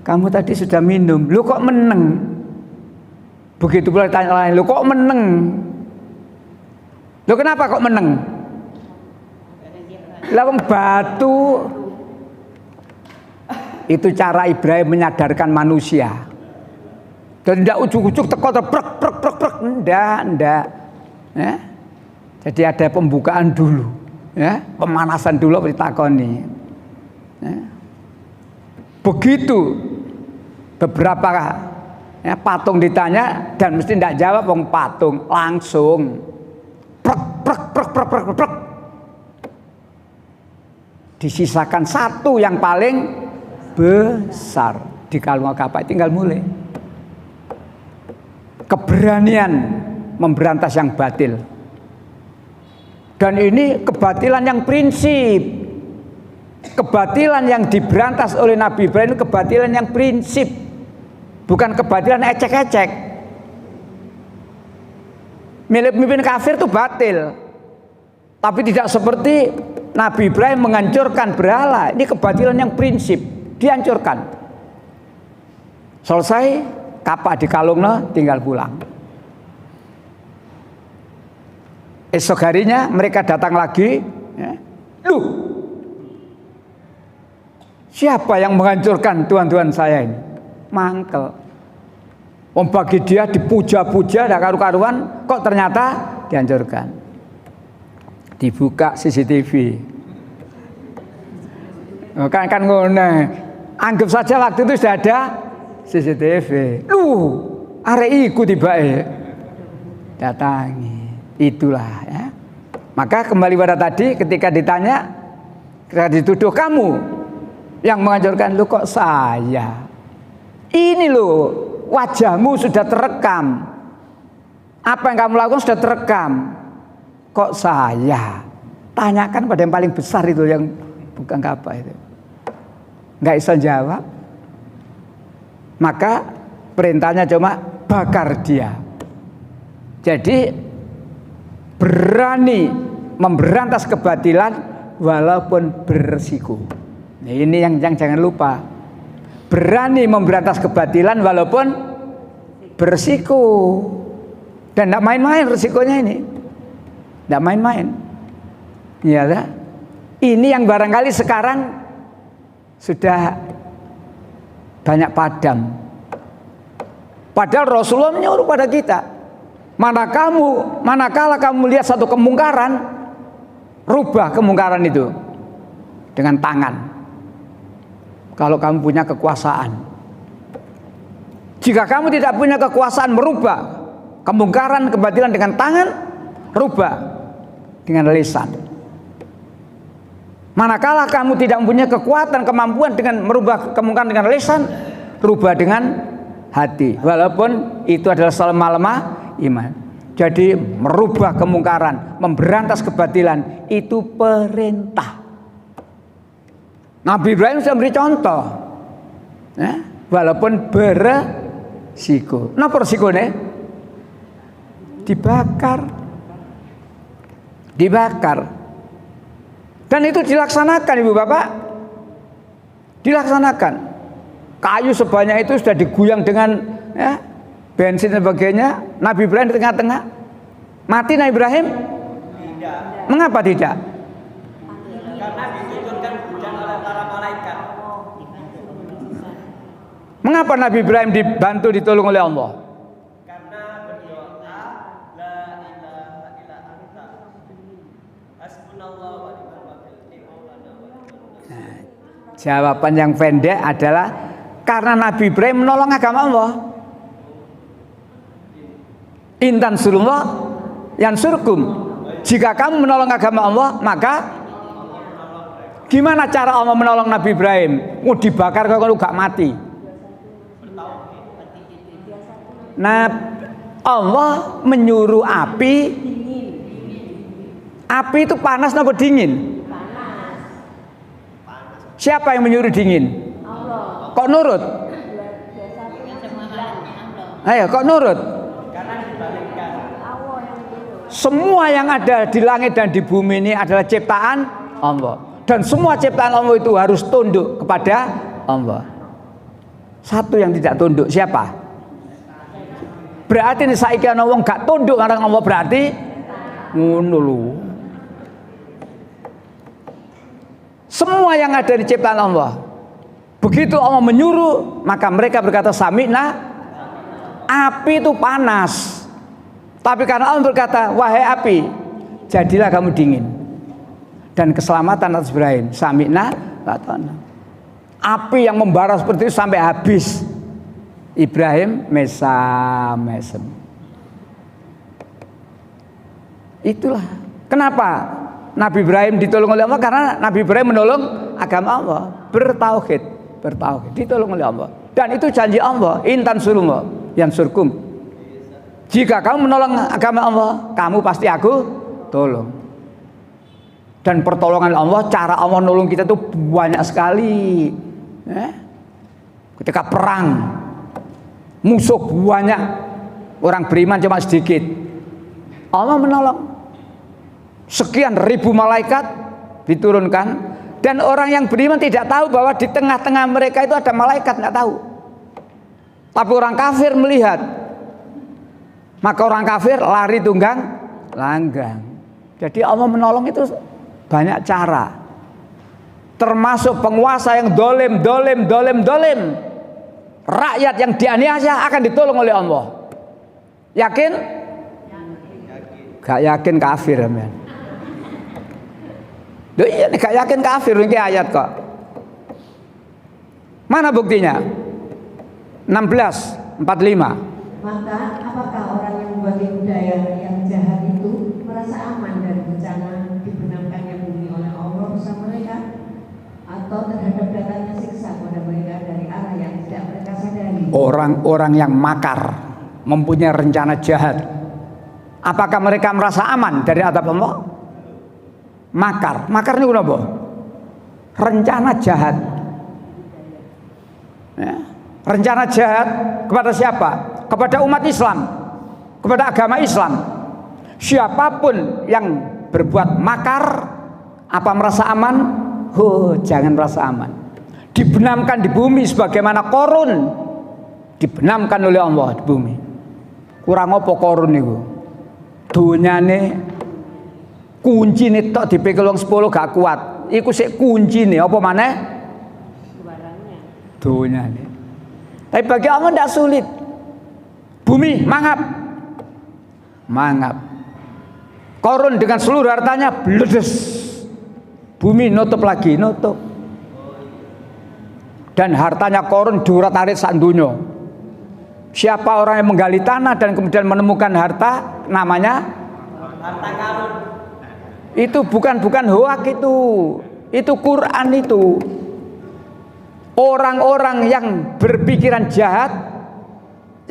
Kamu tadi sudah minum? Loh, kok meneng? Begitu pula ditanya lain, loh kok meneng? Loh, kenapa kok meneng? Lawang batu. Itu cara Ibrahim menyadarkan manusia. Dan tidak ujuk-ujuk teko prek. Enggak. Ya. Jadi ada pembukaan dulu, ya, pemanasan dulu ditakoni. Ya. Begitu beberapa patung ditanya dan mesti tidak jawab, wong patung langsung prek. Disisakan satu yang paling besar di kalung kapak, tinggal mulai. Keberanian memberantas yang batil. Dan ini kebatilan yang prinsip. Kebatilan yang diberantas oleh Nabi Ibrahim itu kebatilan yang prinsip. Bukan kebatilan ecek-ecek. Milik pemimpin kafir itu batil. Tapi tidak seperti Nabi Ibrahim menghancurkan berhala. Ini kebatilan yang prinsip, dihancurkan. Selesai, kapak dikalungno, tinggal pulang. Esok harinya mereka datang lagi, ya. Loh, siapa yang menghancurkan Tuhan saya ini? Mangkel. Bagi dia dipuja-puja, tidak karu-karuan, kok ternyata dihancurkan. Dibuka CCTV. Kan ngono. Anggap saja waktu itu sudah ada CCTV. Arek iku tibae datangi. Itulah ya. Maka kembali pada tadi ketika ditanya, ketika dituduh kamu yang menganjurkan, lu kok saya? Ini loh, wajahmu sudah terekam. Apa yang kamu lakukan sudah terekam. Kok saya? Tanyakan pada yang paling besar itu, yang bukan apa itu. Nggak bisa jawab. Maka perintahnya cuma bakar dia. Jadi berani memberantas kebatilan walaupun berisiko. Nah, ini yang jangan lupa. Berani memberantas kebatilan walaupun berisiko. Dan tidak main-main risikonya ini. Tidak main-main. Ya, ini yang barangkali sekarang sudah banyak padam. Padahal Rasulullah menyuruh pada kita, manakala kamu lihat satu kemungkaran, rubah kemungkaran itu dengan tangan. Kalau kamu punya kekuasaan. Jika kamu tidak punya kekuasaan merubah kemungkaran, kebatilan dengan tangan, rubah dengan lisan. Manakala kamu tidak mempunyai kekuatan, kemampuan dengan merubah kemungkaran dengan lisan, rubah dengan hati. Walaupun itu adalah lemah iman. Jadi merubah kemungkaran, memberantas kebatilan itu perintah. Nabi Ibrahim sudah beri contoh, ya, walaupun beresiko. Nah resikonya dibakar. Dan itu dilaksanakan, ibu bapak, dilaksanakan. Kayu sebanyak itu sudah diguyang dengan ya, bensin dan sebagainya. Nabi Ibrahim di tengah-tengah. Mati Nabi Ibrahim? Tidak. Mengapa tidak? Karena diturunkan hujan oleh para malaikat. Mengapa Nabi Ibrahim dibantu, ditolong oleh Allah? Karena berdoa, la ilaha illa anta, hasbunallahu wa ni'mal wakil, ni maulana wa ni'mal nasir. Jawaban yang pendek adalah karena Nabi Ibrahim menolong agama Allah. Intan surullah yansurkum. Jika kamu menolong agama Allah, maka gimana cara Allah menolong Nabi Ibrahim? Mau dibakar kalau gak mati. Nah, Allah menyuruh api. Api itu panas atau dingin? Siapa yang menyuruh dingin? Kok nurut? Ayo, kok nurut? Semua yang ada di langit dan di bumi ini adalah ciptaan Allah. Dan semua ciptaan Allah itu harus tunduk kepada Allah. Satu yang tidak tunduk, siapa? Berarti ini saiki ana wong gak tunduk marang Allah, berarti ngono lho. Semua yang ada di ciptaan Allah, begitu Allah menyuruh, maka mereka berkata sami'na. Api itu panas, tapi karena Allah berkata, wahai api, jadilah kamu dingin. Dan keselamatan atas Ibrahim, sami'na wata'na. Api yang membara seperti itu sampai habis. Ibrahim mesem. Itulah kenapa Nabi Ibrahim ditolong oleh Allah, karena Nabi Ibrahim menolong agama Allah, bertauhid, ditolong oleh Allah. Dan itu janji Allah, intan surullah yang surkum. Jika kamu menolong agama Allah, kamu pasti aku tolong. Dan pertolongan Allah, cara Allah nolong kita itu banyak sekali. Ketika perang, musuh banyak, orang beriman cuma sedikit, Allah menolong. Sekian ribu malaikat diturunkan, dan orang yang beriman tidak tahu bahwa di tengah-tengah mereka itu ada malaikat, nggak tahu. Tapi orang kafir melihat, maka orang kafir lari tunggang langgang. Jadi Allah menolong itu banyak cara, termasuk penguasa yang dolim. Rakyat yang dianiaya akan ditolong oleh Allah. Yakin? Gak yakin kafir, men. Loh iya nih, gak yakin kafir ini ayat kok. Mana buktinya? 16:45. Maka apakah orang yang membuat budaya yang jahat itu merasa aman dari bencana dibenamkannya bumi oleh Allah bersama mereka, atau terhadap datangnya siksa kepada mereka dari arah yang tidak mereka sadari? Orang-orang yang makar, mempunyai rencana jahat, apakah mereka merasa aman dari azab Allah? Makar ini apa? Rencana jahat. Ya. Rencana jahat kepada siapa? Kepada umat Islam, kepada agama Islam. Siapapun yang berbuat makar, apa merasa aman? Jangan merasa aman. Dibenamkan di bumi sebagaimana Qarun dibenamkan oleh Allah di bumi. Kurang apa Qarun niku? Dunyane kuncine tok dipikul wong 10 gak kuat. Iku sik kuncine apa maneh? Dunyane. Tapi bagi Allah tidak sulit. Bumi mangap. Qarun dengan seluruh hartanya bledes. Bumi nutup lagi, nutup. Dan hartanya Qarun diurat-arit sak donya. Siapa orang yang menggali tanah dan kemudian menemukan harta, namanya harta karun. Itu bukan hoak itu Quran itu. Orang-orang yang berpikiran jahat,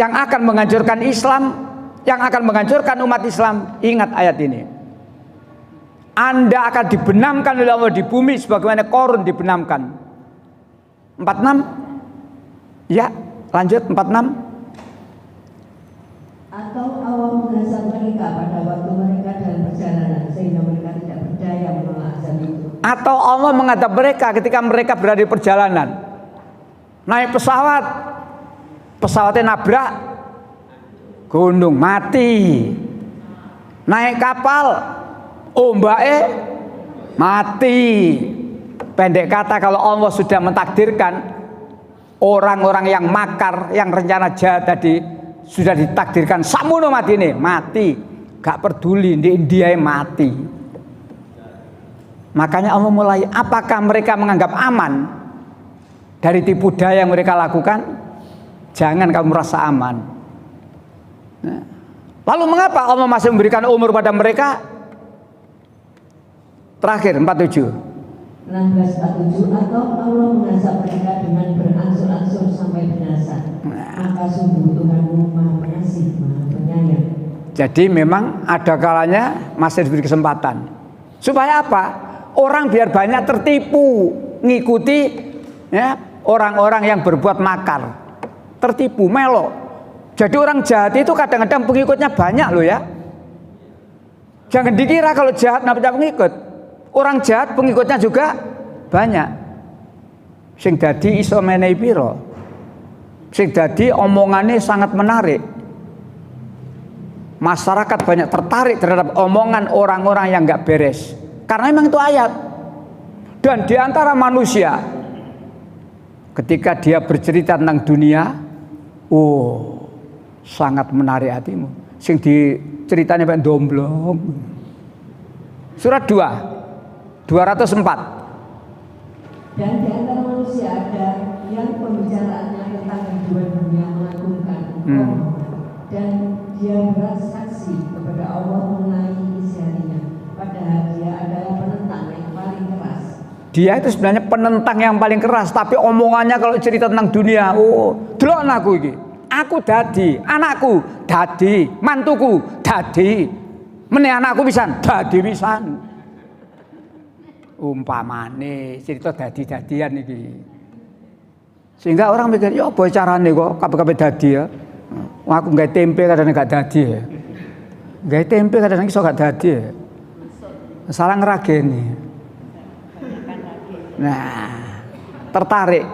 yang akan menghancurkan Islam, yang akan menghancurkan umat Islam, ingat ayat ini. Anda akan dibenamkan oleh Allah di bumi sebagaimana Qarun dibenamkan. 46. Ya, lanjut 46. Atau Allah menghasut mereka pada waktu mereka dalam perjalanan sehingga mereka tidak berdaya menolak azab itu. Atau Allah mengadab mereka ketika mereka berada di perjalanan. Naik pesawat, pesawatnya nabrak gunung, mati. Naik kapal, ombaknya mati. Pendek kata, kalau Allah sudah mentakdirkan orang-orang yang makar, yang rencana jahat tadi sudah ditakdirkan samono mati nih, mati. Gak peduli di India mati. Makanya Allah mulai, apakah mereka menganggap aman dari tipu daya yang mereka lakukan? Jangan kamu merasa aman. Nah, lalu mengapa Allah masih memberikan umur pada mereka? Terakhir 47. 16:47. Atau Allah mengazab mereka dengan berangsur-angsur sampai binasa. Maka sungguh Tuhanmu Maha Pengasih, Maha Penyayang. Jadi memang ada kalanya masih diberi kesempatan. Supaya apa? Orang biar banyak tertipu, ngikuti ya, orang-orang yang berbuat makar, tertipu, melo. Jadi orang jahat itu kadang-kadang pengikutnya banyak loh ya. Jangan dikira kalau jahat namanya pengikut. Orang jahat pengikutnya juga banyak. Sing dadi iso menehi pira? Sing dadi omongannya sangat menarik. Masyarakat banyak tertarik terhadap omongan orang-orang yang nggak beres. Karena memang itu ayat. Dan di antara manusia, ketika dia bercerita tentang dunia, sangat menarik hatimu. Sing diceritanya Pak Domblong. Surat 2, 204. Dan di antara manusia ada yang pembicaraannya tentang kehidupan dunia mengagumkan dan dia bersaksi kepada Allah mengenai isi hatinya, padahal dia adalah penentang yang paling keras. Dia itu sebenarnya penentang yang paling keras, tapi omongannya kalau cerita tentang dunia, delok anakku iki, aku dadi, anakku dadi, mantuku dadi, meneh anakku pisan dadi pisan. Umpamane cerita dadi-dadian iki. Sehingga orang mikir, ya apa carane kok kabeh-kabeh dadi ya. Aku nggawe tempe kadang gak dadi ya. Nggawe tempe kadang iso gak dadi ya. Salah ngerageni. Nah, tertarik.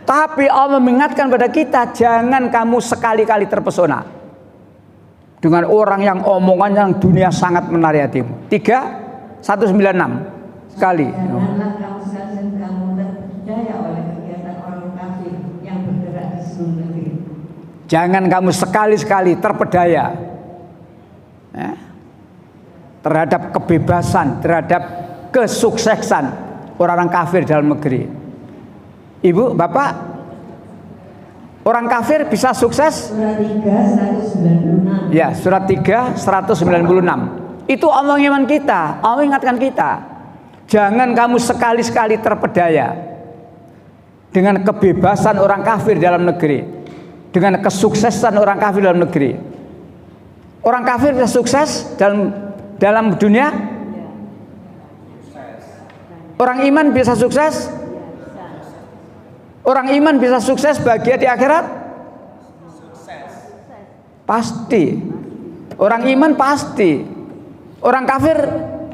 Tapi Allah mengingatkan pada kita, jangan kamu sekali-kali terpesona dengan orang yang omongan yang dunia sangat menarik hatimu. 196 sekali. Janganlah kamu sekali kamu terpedaya oleh kegiatan orang kafir yang bergerak di seluruh negeri. Jangan kamu sekali-sekali terpedaya ya, terhadap kebebasan, terhadap kesuksesan orang-orang kafir dalam negeri. Ibu, bapak, Orang kafir bisa sukses. Surat 3 196. Ya, surat 3 196. Itu Allah iman kita, Allah ingatkan kita. Jangan kamu sekali-sekali terpedaya dengan kebebasan orang kafir dalam negeri, dengan kesuksesan orang kafir dalam negeri. Orang kafir bisa sukses dalam dunia. Orang iman bisa sukses. Orang iman bisa sukses bahagia di akhirat? Pasti. Orang iman pasti. Orang kafir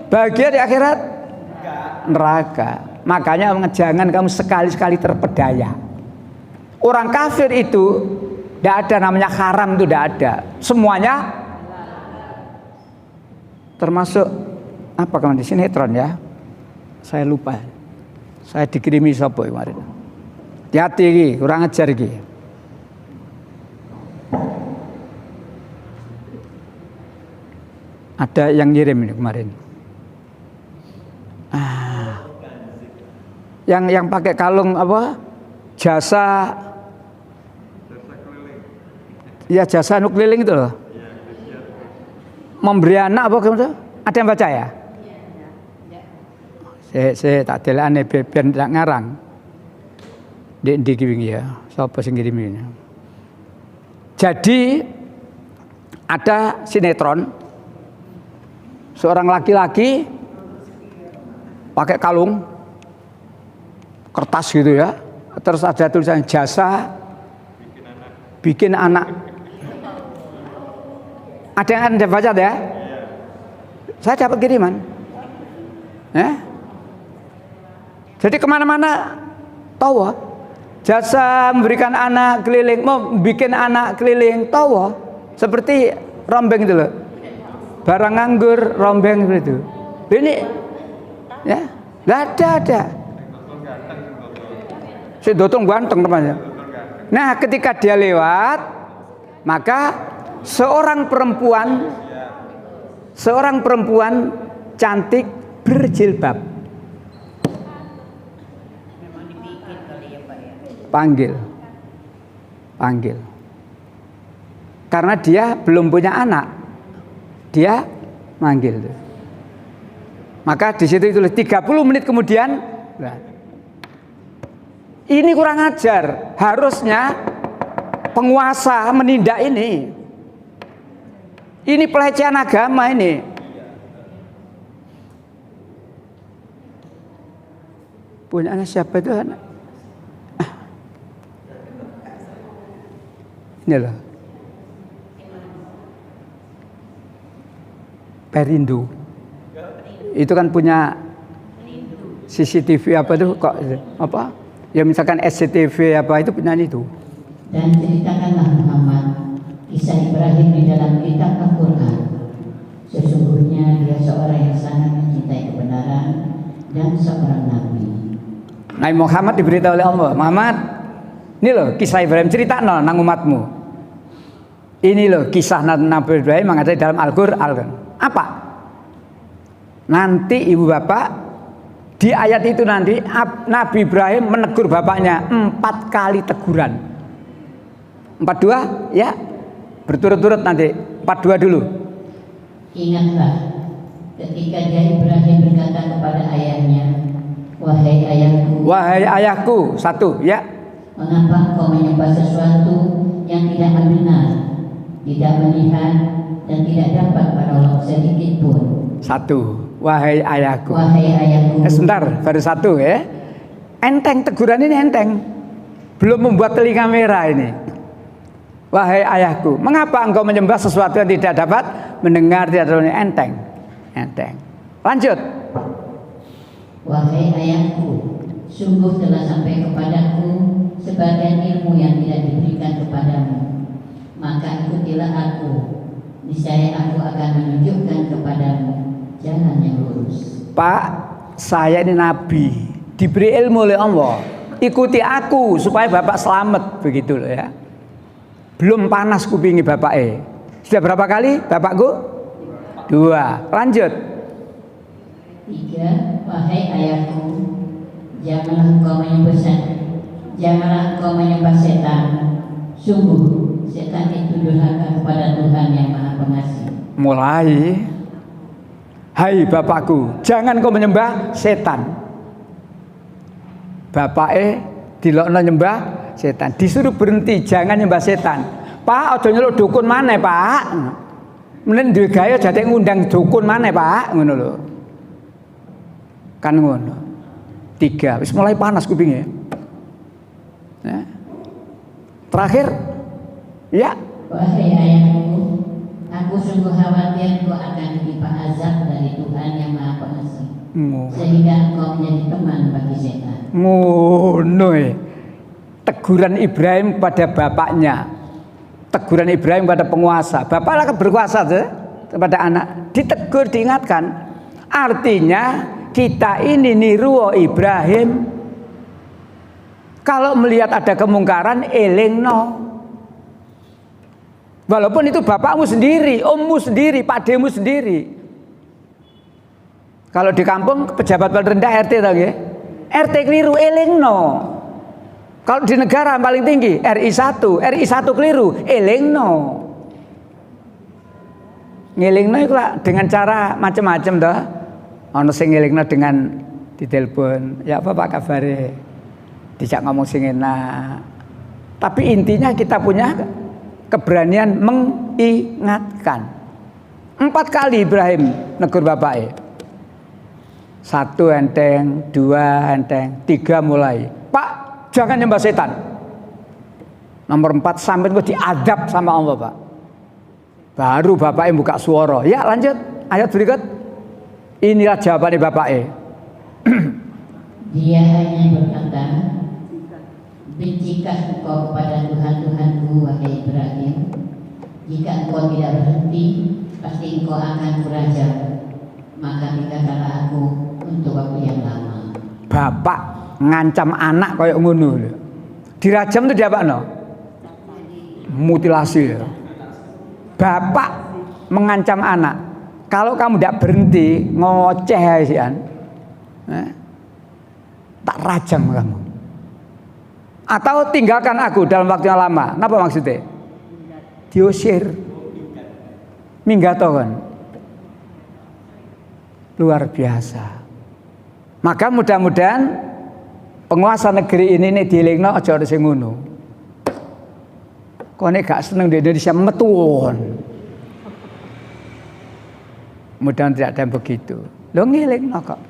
bahagia di akhirat? Neraka. Makanya jangan kamu sekali-sekali terpedaya. Orang kafir itu tidak ada namanya haram, itu tidak ada. Semuanya termasuk apa kemarin di sinetron ya? Saya lupa. Saya dikirimi sapa kemarin. Hati-hati iki, kurang ajar iki. Ada yang ngirim ini kemarin. Yang pakai kalung apa? Jasa ya, jasa anu keliling itu loh. Memberi anak apa gitu? Ada yang baca ya? Saya tak delane biar tidak ngarang. Di kiwing ya, siapa sing ngirim ini? Jadi ada sinetron, seorang laki-laki pakai kalung kertas gitu ya, terus ada tulisan jasa bikin anak. Ada yang Anda baca ya? Saya dapat kiriman. Jadi kemana-mana tahu. Jasa memberikan anak keliling, mau bikin anak keliling, tahu seperti rombeng itu loh, barang nganggur rombeng seperti itu. Ini ya nggak ada. Si dotong ganteng temannya. Nah ketika dia lewat, maka seorang perempuan cantik berjilbab panggil. Karena dia belum punya anak, dia manggil. Maka di situ itu 30 menit kemudian, ini kurang ajar. Harusnya penguasa menindak ini. Ini pelecehan agama ini. Punya anak siapa itu anak? Ini loh, Perindo. Itu kan punya CCTV apa tuh kok apa? Ya misalkan SCTV apa itu punya itu. Dan ceritakanlah Muhammad kisah Ibrahim di dalam kitab Al-Quran. Sesungguhnya dia seorang yang sangat mencintai kebenaran dan seorang nabi. Nabi Muhammad diberitahu oleh Allah, Muhammad, ini loh kisah Ibrahim, cerita nang umatmu. Ini loh kisah Nabi Ibrahim yang ada di dalam Al-Quran. Apa? Nanti ibu bapak di ayat itu nanti Nabi Ibrahim menegur bapaknya 4 kali teguran. 42 ya, berturut-turut nanti. 42 dulu. Ingatlah ketika dia Ibrahim berkata kepada ayahnya, wahai ayahku. Wahai ayahku, 1 ya. Mengapa engkau menyembah sesuatu yang tidak benar, tidak melihat dan tidak dapat menolong sedikit pun? 1, wahai ayahku. Wahai ayahku. Sebentar, baru 1 ya. Enteng, teguran ini enteng. Belum membuat telinga merah ini. Wahai ayahku, mengapa engkau menyembah sesuatu yang tidak dapat mendengar, tidak dapat enteng. Lanjut. Wahai ayahku, sungguh telah sampai kepadaku sebagian ilmu yang tidak diberikan kepadamu. Maka ikutilah aku, niscaya aku akan menunjukkan kepadamu jalan yang lurus. Pak, saya ini nabi, diberi ilmu oleh Allah. Ikuti aku supaya bapak selamat, begitu loh ya. Belum panas kupingi bapaknya. Sudah berapa kali bapakku? 2. Lanjut. 3. Wahai ayahku, janganlah engkau menyembah setan, Sungguh setan itu durhaka kepada Tuhan yang Maha Pengasih. Mulai, hai bapakku, jangan kau menyembah setan. Bapaknya dilokno nyembah setan, disuruh berhenti, jangan nyembah setan. Pak, aja nyeluk dukun maneh, Pak. Menen duwe gaya jate ngundang dukun maneh, Pak, ngono lho. Kan ngono. 3, wis mulai panas kupinge. Nah. Terakhir, ya. Wahai ayahku, aku sungguh khawatir kau akan ditimpa azab dari Tuhan yang Maha Pengasih, sehingga engkau menjadi teman bagi setan. Ngono. Teguran Ibrahim pada bapaknya, teguran Ibrahim pada penguasa. Bapaklah berkuasa kepada anak, ditegur, diingatkan. Artinya kita ini niru Ibrahim. Kalau melihat ada kemungkaran, elingno. Walaupun itu bapakmu sendiri, ommu sendiri, pakdemu sendiri. Kalau di kampung pejabat paling rendah RT tau nggih? RT keliru, elingno. Kalau di negara paling tinggi RI 1 keliru, elingno. Ngelingno itu lah dengan cara macam-macam toh. Ono sing ngelingno dengan ditelepon, ya apa Pak kabare? Dijak ngomong sing enak. Tapi intinya kita punya keberanian mengingatkan. 4 kali Ibrahim negur bapaknya. 1 enteng, 2 enteng, 3 mulai. Pak, jangan nyembah setan. Nomor 4 sampai diadab sama Allah, Pak. Baru bapaknya buka suara. Ya lanjut, ayat berikut. Inilah jawabannya bapaknya. Dia hanya berkata, bencikah engkau kepada Tuhan-Tuhanku, wahai Ibrahim? Jika engkau tidak berhenti, pasti engkau akan kurajam. Maka dikatalah aku untuk waktu yang lama. Bapak ngancam anak kayak ngono. Dirajam itu dia apa no? Mutilasi. Bapak mengancam anak. Kalau kamu tidak berhenti ngoceh sian, tak rajam kamu. Atau tinggalkan aku dalam waktu yang lama. Apa maksudnya? Diusir. Minggato kan. Luar biasa. Maka mudah-mudahan penguasa negeri ini dielingno aja ada sing ngono. Kone gak seneng di Indonesia metuwon. Mudah-mudahan tidak ada yang begitu. Lo ngelingno kok.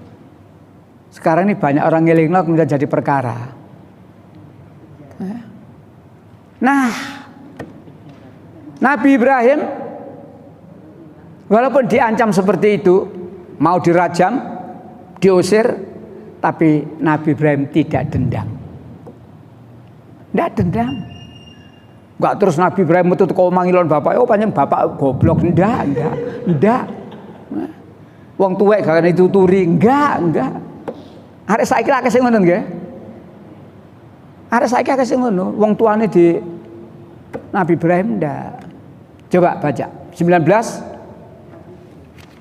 Sekarang ini banyak orang ngelingno kemudian jadi perkara. Nah, Nabi Ibrahim walaupun diancam seperti itu, mau dirajam, diusir, tapi Nabi Ibrahim tidak dendam. Tidak dendam. Enggak terus Nabi Ibrahim metu kok mangilon bapak, oh panjang bapak goblok, enggak. Wong tuwek gak dituturi, enggak. Arek saiki akeh sing ngono nggih. Arek saiki akeh sing ngono, wong tuane di Nabi Ibrahim ndak. Coba baca 19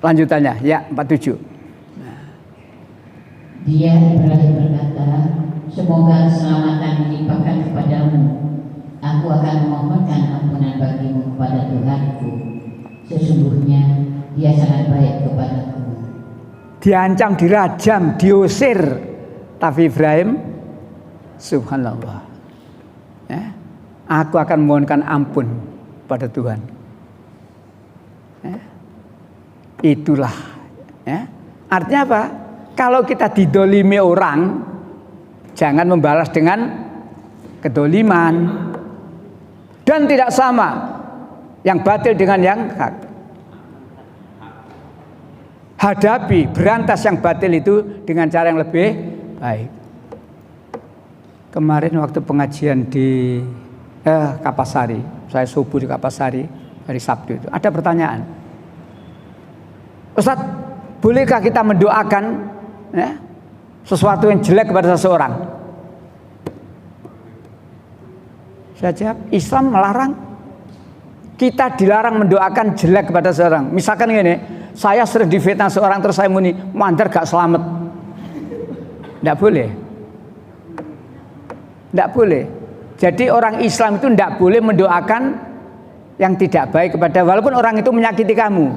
lanjutannya ya 47. Dia Ibrahim berkata, semoga keselamatan dilimpahkan kepadamu. Aku akan memohonkan ampunan bagimu kepada Tuhanku. Sesungguhnya Dia sangat baik kepadaku. Diancam, dirajam, diusir, tapi Ibrahim subhanallah. Ya. Aku akan memohonkan ampun pada Tuhan. Ya. Itulah. Ya. Artinya apa? Kalau kita didolimi orang, jangan membalas dengan kedoliman. Dan tidak sama yang batil dengan yang hak. Hadapi, berantas yang batil itu dengan cara yang lebih baik. Kemarin waktu pengajian di Kapasari, saya subuh di Kapasari hari Sabtu itu, ada pertanyaan. Ustadz, bolehkah kita mendoakan sesuatu yang jelek kepada seseorang? Saya jawab, Islam melarang. Kita dilarang mendoakan jelek kepada seseorang. Misalkan gini, saya sering difitnah seorang terus saya muni, mandar gak selamat. Tidak boleh. Tidak boleh. Jadi orang Islam itu tidak boleh mendoakan yang tidak baik kepada, walaupun orang itu menyakiti kamu.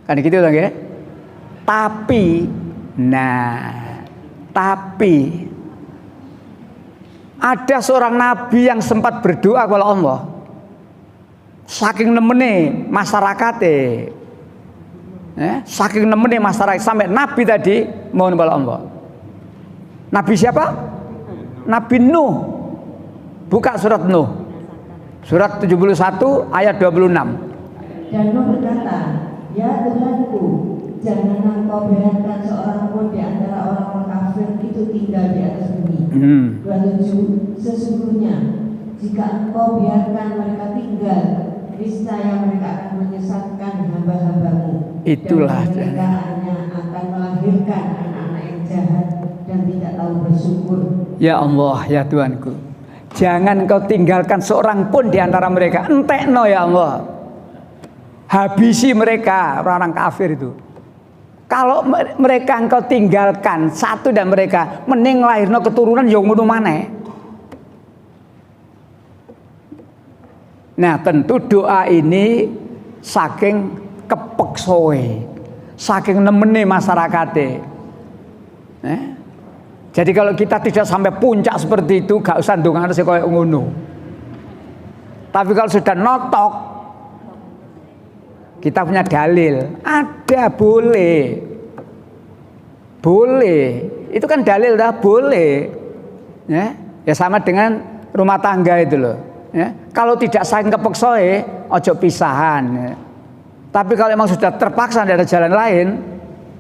Kan gitu dong ya. Tapi ada seorang nabi yang sempat berdoa kepada Allah. Saking nemene masyarakatnya, saking nemene masyarakat sampai nabi tadi mohon kepada Allah. Nabi siapa? Nabi Nuh. Buka surat Nuh. Surat 71 ayat 26. Dan Nuh berkata, ya Tuhanku, janganlah kau biarkan seorang pun di antara orang-orang kafir itu tinggal di atas bumi. 27. Sesungguhnya jika engkau biarkan mereka tinggal, niscaya mereka akan menyesatkan hamba-hambamu. Itulah dan mereka hanya akan melahirkan anak-anak yang jahat dan tidak tahu bersyukur. Ya Allah, ya Tuhanku, jangan kau tinggalkan seorang pun di antara mereka. Entekno ya Allah, habisi mereka orang-orang kafir itu. Kalau mereka engkau tinggalkan satu dan mereka mending lahirno keturunan yang ngono maneh. Nah, tentu doa ini saking kepeksoe, saking nemene masyarakate. Jadi kalau kita tidak sampai puncak seperti itu, gak usah ndonga sing koyo ngono. Tapi kalau sudah notok, kita punya dalil, ada boleh, itu kan dalil dah boleh, ya sama dengan rumah tangga itu loh, kalau tidak saking kepeksoe, ojo pisahan, tapi kalau memang sudah terpaksa ada jalan lain,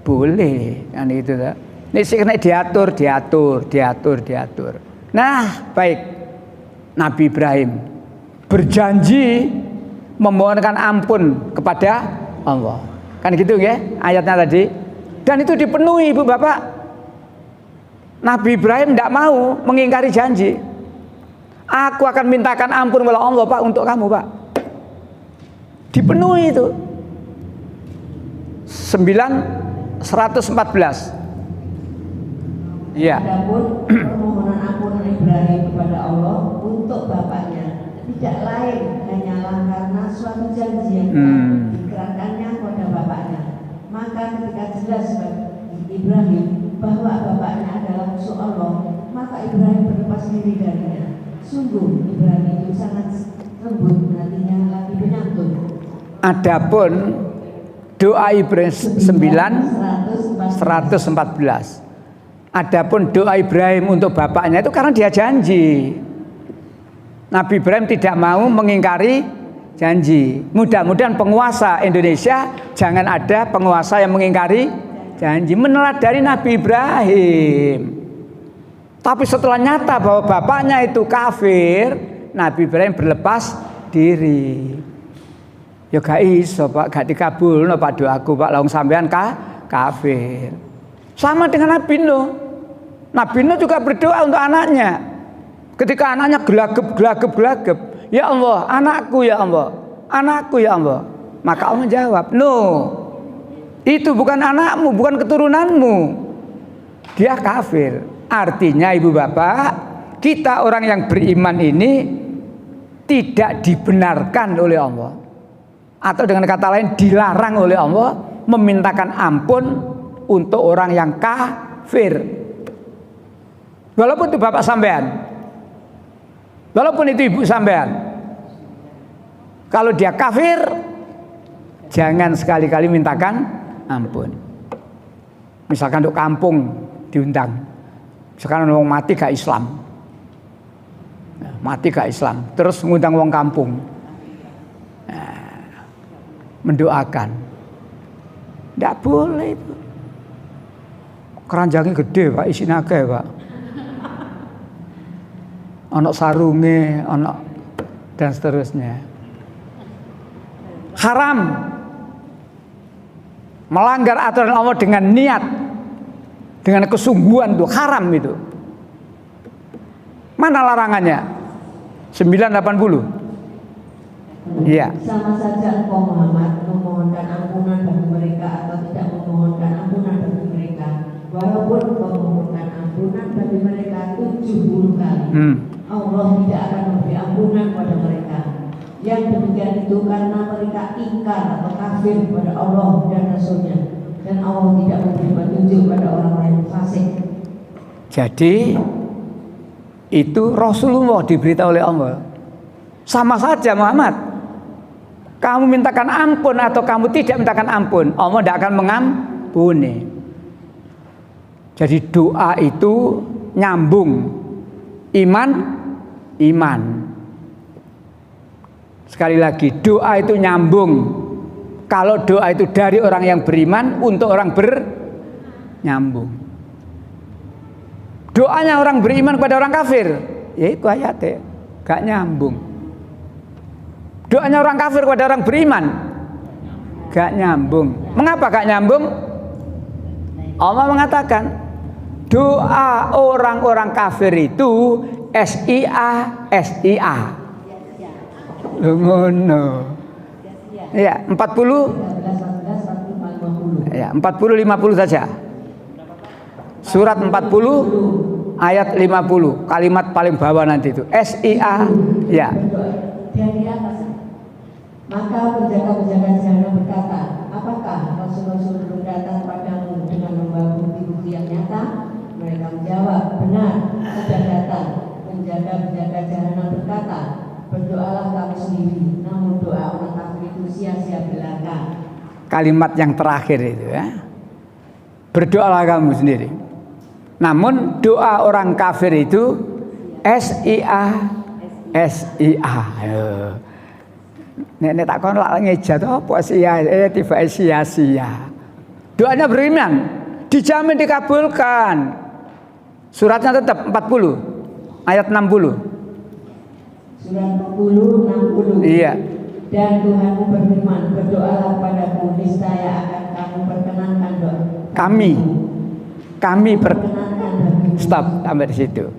boleh, kan itu dah. Ini sih kena diatur. Nah, baik, Nabi Ibrahim berjanji memohonkan ampun kepada Allah. Kan gitu ya ayatnya tadi. Dan itu dipenuhi Ibu Bapak. Nabi Ibrahim tidak mau mengingkari janji. Aku akan mintakan ampun kepada Allah Pak untuk kamu Pak. Dipenuhi itu. 114. Iya. Adapun permohonan ampun Ibrahim kepada Allah untuk bapaknya tidak lain hanyalah karena suatu janji yang dikeratkannya kepada bapaknya. Maka ketika jelas bagi Ibrahim bahwa bapaknya adalah musuh Allah, maka Ibrahim berlepas diri darinya. Sungguh Ibrahim itu sangat lembut hatinya, lagi penyantun. Adapun doa Ibrahim 114. Adapun doa Ibrahim untuk bapaknya itu karena dia janji. Nabi Ibrahim tidak mau mengingkari janji. Mudah-mudahan penguasa Indonesia jangan ada penguasa yang mengingkari janji, meneladani Nabi Ibrahim. Tapi setelah nyata bahwa bapaknya itu kafir, Nabi Ibrahim berlepas diri. Ya gak iso Pak, gak dikabulno Pak doaku Pak, langsung sampean kafir. Sama dengan Nabi Nuh. Nabi Nuh juga berdoa untuk anaknya. Ketika anaknya gelagep, ya Allah, anakku ya Allah, anakku ya Allah. Maka Allah jawab, Nuh, itu bukan anakmu, bukan keturunanmu. Dia kafir. Artinya Ibu Bapak, kita orang yang beriman ini tidak dibenarkan oleh Allah. Atau dengan kata lain dilarang oleh Allah memintakan ampun untuk orang yang kafir. Walaupun itu bapak sampean, walaupun itu ibu sampean, kalau dia kafir, jangan sekali-kali mintakan ampun. Misalkan untuk kampung diundang, misalkan orang mati gak Islam, terus ngundang wong kampung, mendoakan, tidak boleh. Keranjangnya gede Pak, isinya akeh Pak. Ono sarunge, ono dan seterusnya. Haram. Melanggar aturan Allah dengan niat, dengan kesungguhan itu haram itu. Mana larangannya? 980. Iya. Sama saja engkau Muhammad memohonkan ampunan bagi mereka atau tidak memohonkan ampunan bagi mereka. Walaupun engkau memohonkan ampunan bagi mereka 70 kali. Allah tidak akan memberi ampunan pada mereka. Yang demikian itu karena mereka ingkar atau kafir kepada Allah dan Rasulnya, dan Allah tidak memberi petunjuk pada orang-orang yang fasik. Jadi itu Rasulullah diberitahu oleh Allah. Sama saja Muhammad, kamu mintakan ampun atau kamu tidak mintakan ampun, Allah tidak akan mengampuni. Jadi doa itu nyambung, iman. Sekali lagi, doa itu nyambung. Kalau doa itu dari orang yang beriman untuk orang nyambung. Doanya orang beriman kepada orang kafir, ya itu ayatnya gak nyambung. Doanya orang kafir kepada orang beriman gak nyambung. Mengapa gak nyambung? Allah mengatakan doa orang-orang kafir itu SIA. Ngono. Ya, 40. Ya, 40 saja. Surat 40 ayat 50, kalimat paling bawah nanti itu SIA. Ya. Dan di atas. Maka penjaga-penjaga jahanam berkata, apakah Rasul-Rasul belum datang padamu dengan membawa bukti-bukti yang nyata? Mereka menjawab, benar, sudah datang. Penjaga-penjaga jahanam berkata, berdoalah kamu sendiri, namun doa orang kafir itu sia-sia belaka. Kalimat yang terakhir itu ya. Berdoalah kamu sendiri. Namun doa orang kafir itu SIA. Nek tak kon lak ngejat apa sia tiba sia-sia. Doanya beriman, dijamin dikabulkan. Suratnya tetap 40 ayat 60. Surat 40 60. Iya. Dan Tuhanmu berfirman, berdoalah padaku, niscaya akan kamu perkenankan doa. Kami stop sampai di situ.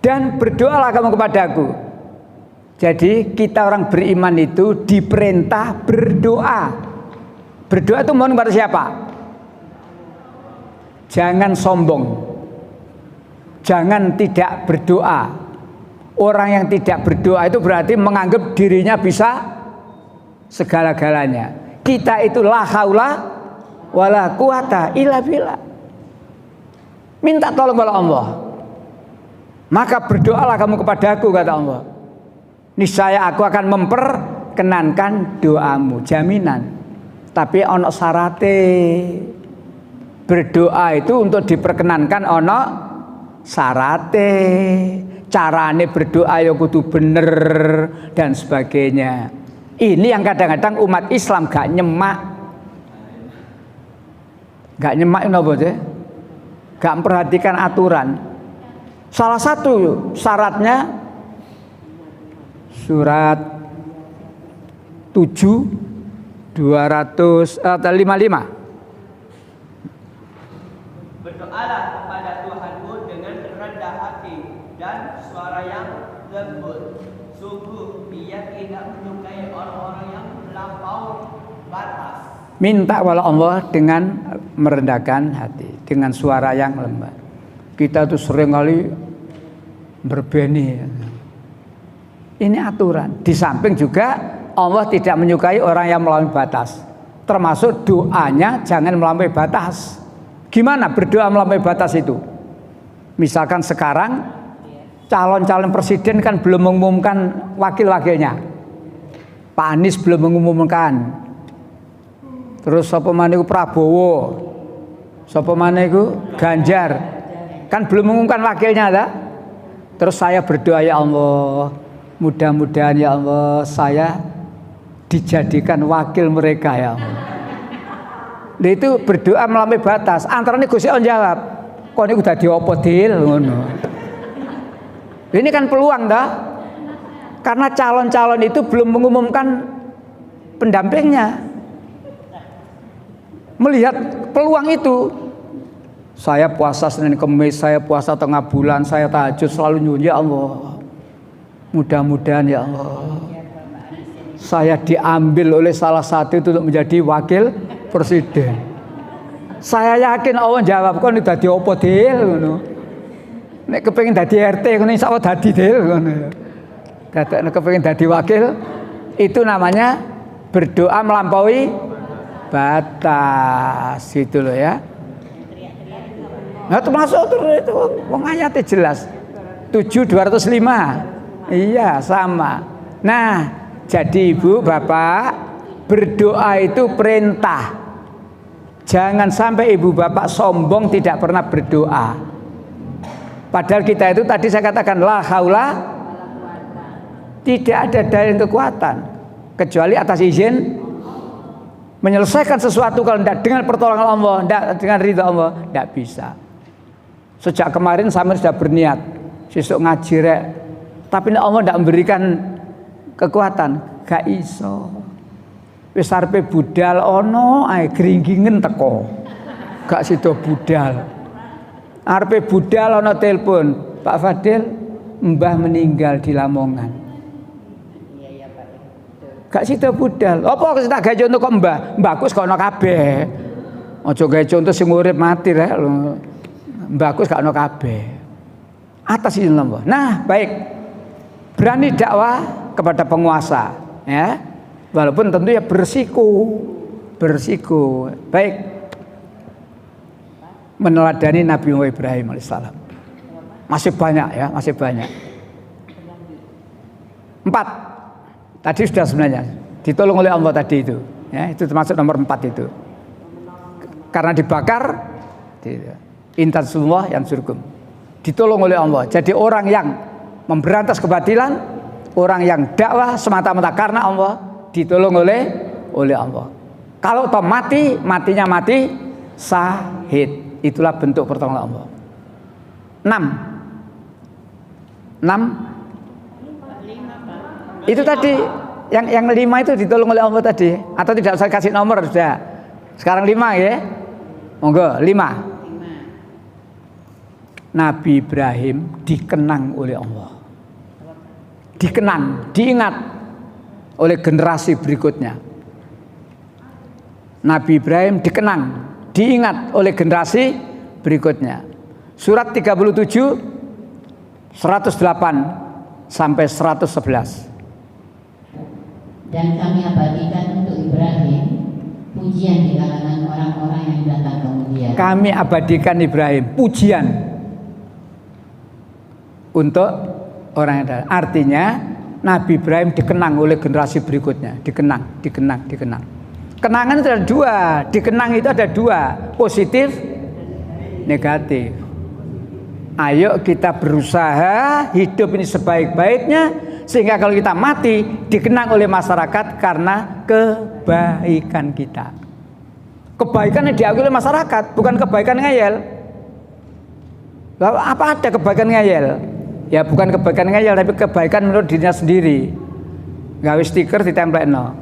Dan berdoalah kamu kepadaku. Jadi kita orang beriman itu diperintah berdoa. Berdoa itu mohon kepada siapa? Jangan sombong. Jangan tidak berdoa. Orang yang tidak berdoa itu berarti menganggap dirinya bisa segala-galanya. Kita itu la haula wala quwata illa billah. Minta tolong kepada Allah. Maka berdoalah kamu kepadaku, kata Allah. Niscaya aku akan memperkenankan doamu, jaminan. Tapi ono syarate. Berdoa itu untuk diperkenankan ono syarate. Carane berdoa ya kudu bener dan sebagainya. Ini yang kadang-kadang umat Islam gak nyemak. Gak nyemak napa sih? Gak memperhatikan aturan. Salah satu syaratnya surat 7 255. Berdoalah kepada Tuhanmu dengan rendah hati dan suara yang lembut. Sungguh Dia tidak menyukai orang-orang yang melampaui batas. Minta kepada Allah dengan merendahkan hati, dengan suara yang lembut. Kita tuh sering kali berbeni. Ini aturan. Di samping juga Allah tidak menyukai orang yang melampaui batas. Termasuk doanya jangan melampaui batas. Gimana berdoa melampaui batas itu? Misalkan sekarang calon-calon presiden kan belum mengumumkan wakil-wakilnya. Pak Anies belum mengumumkan. Terus sapa maneh Prabowo, sapa maneh Ganjar. Kan belum mengumumkan wakilnya ta? Terus saya berdoa, ya Allah, mudah-mudahan ya Allah saya dijadikan wakil mereka ya Allah. Nah, itu berdoa melampaui batas. Antara ini Gusti Allah jawab, kok ini udah diopo dil ngono. Ini kan peluang dah. Karena calon-calon itu belum mengumumkan pendampingnya. Melihat peluang itu, saya puasa Senin Kemis, saya puasa tengah bulan, saya tahajud selalu nyuwun, ya Allah, mudah-mudahan ya Allah saya diambil oleh salah satu itu untuk menjadi wakil presiden. Saya yakin Allah jawab, kok ini dadi opo dil ngono. Nek kepengin dadi RT ngono insyaallah dadi dhewe ngono ya. Dadekne kepengin dadi wakil itu namanya berdoa melampaui batas gitu loh ya. Nah termasuk itu wong ayatnya jelas 7.205. Iya sama. Nah jadi ibu bapak berdoa itu perintah. Jangan sampai ibu bapak sombong tidak pernah berdoa. Padahal kita itu tadi saya katakan la haula, tidak ada daya kekuatan kecuali atas izin. Menyelesaikan sesuatu kalau tidak dengan pertolongan Allah, tidak dengan ridha Allah, tidak bisa. Sejak kemarin Samir sudah berniat sesuk ngaji rek, tapi Allah tidak memberikan kekuatan, gak iso. Wis arepe budal ono ae gringgingen teko. Gak sida budal. Arepe budal ono telepon, Pak Fadil, Mbah meninggal di Lamongan. Gak sida budal. Apa tak gawe contoh kok Mbah? Mbahku kok ono kabeh. Aja gawe contoh sing urip mati rek lho. Mbahku gak ono kabeh. Atas izin Allah. Nah, baik. Berani dakwah kepada penguasa, ya. Walaupun tentu ya bersiko. Baik. Meneladani Nabi Ibrahim alaihissalam. Masih banyak ya, masih banyak. 4. Tadi sudah sebenarnya ditolong oleh Allah tadi itu, ya, itu termasuk nomor 4 itu. Karena dibakar, intan semua yang surgum. Ditolong oleh Allah. Jadi orang yang memberantas kebatilan, orang yang dakwah semata-mata karena Allah, ditolong oleh Allah. Kalau toh matinya mati syahid. Itulah bentuk pertolongan Allah. 6. Itu tadi yang 5 itu ditolong oleh Allah tadi, atau tidak usah kasih nomor sudah. Sekarang 5 ya. Monggo 5. Nabi Ibrahim dikenang oleh Allah. Diingat oleh generasi berikutnya. Nabi Ibrahim diingat oleh generasi berikutnya. Surat 37 108 sampai 111. Dan kami abadikan untuk Ibrahim pujian di kalangan orang-orang yang datang kemudian. Kami abadikan Ibrahim pujian untuk orang yang datang. Artinya Nabi Ibrahim dikenang oleh generasi berikutnya. Dikenang. Kenangan itu ada 2. Dikenang itu ada 2, positif, negatif. Ayo kita berusaha hidup ini sebaik-baiknya, sehingga kalau kita mati dikenang oleh masyarakat karena kebaikan kita. Kebaikan yang diakui oleh masyarakat, bukan kebaikan ngeyel. Apa ada kebaikan ngeyel? Ya bukan kebaikan ngeyel, tapi kebaikan menurut dirinya sendiri. Gawe stiker ditempelno.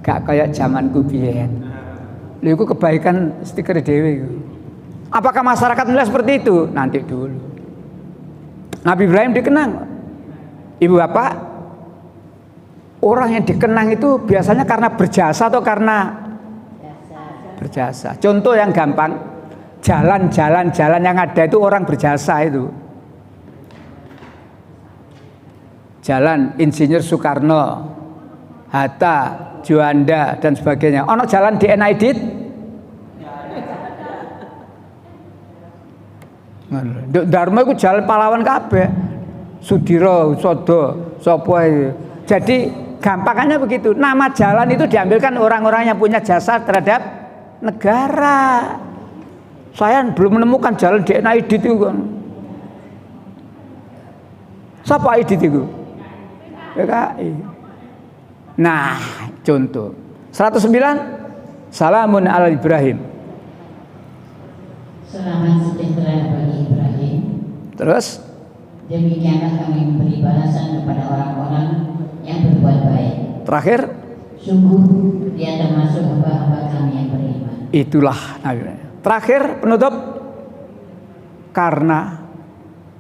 Gak kayak zamanku biyen. Lha iku kebaikan stiker dhewe iku. Apakah masyarakat menilai seperti itu? Nanti dulu. Nabi Ibrahim dikenang. Ibu bapak, orang yang dikenang itu biasanya karena berjasa atau karena berjasa. Contoh yang gampang, jalan yang ada itu orang berjasa itu. Jalan Insinyur Soekarno, Hatta, Juanda dan sebagainya. Ono jalan di NIDIT? Dharma itu jalan pahlawan kabeh. Sudiro, Sodo, Sopo. Jadi gampangannya begitu. Nama jalan itu diambilkan orang-orang yang punya jasa terhadap negara. Saya belum menemukan jalan di NIDIT itu kan. Siapa IDIT itu? PKI. Nah, contoh 109 Salamun ala Ibrahim. Selamat sejahtera bagi Ibrahim. Terus demikianlah kami memberi balasan kepada orang-orang yang berbuat baik. Terakhir, sungguh dia termasuk hamba-hamba kami yang beriman. Itulah Nabi. Terakhir penutup, karena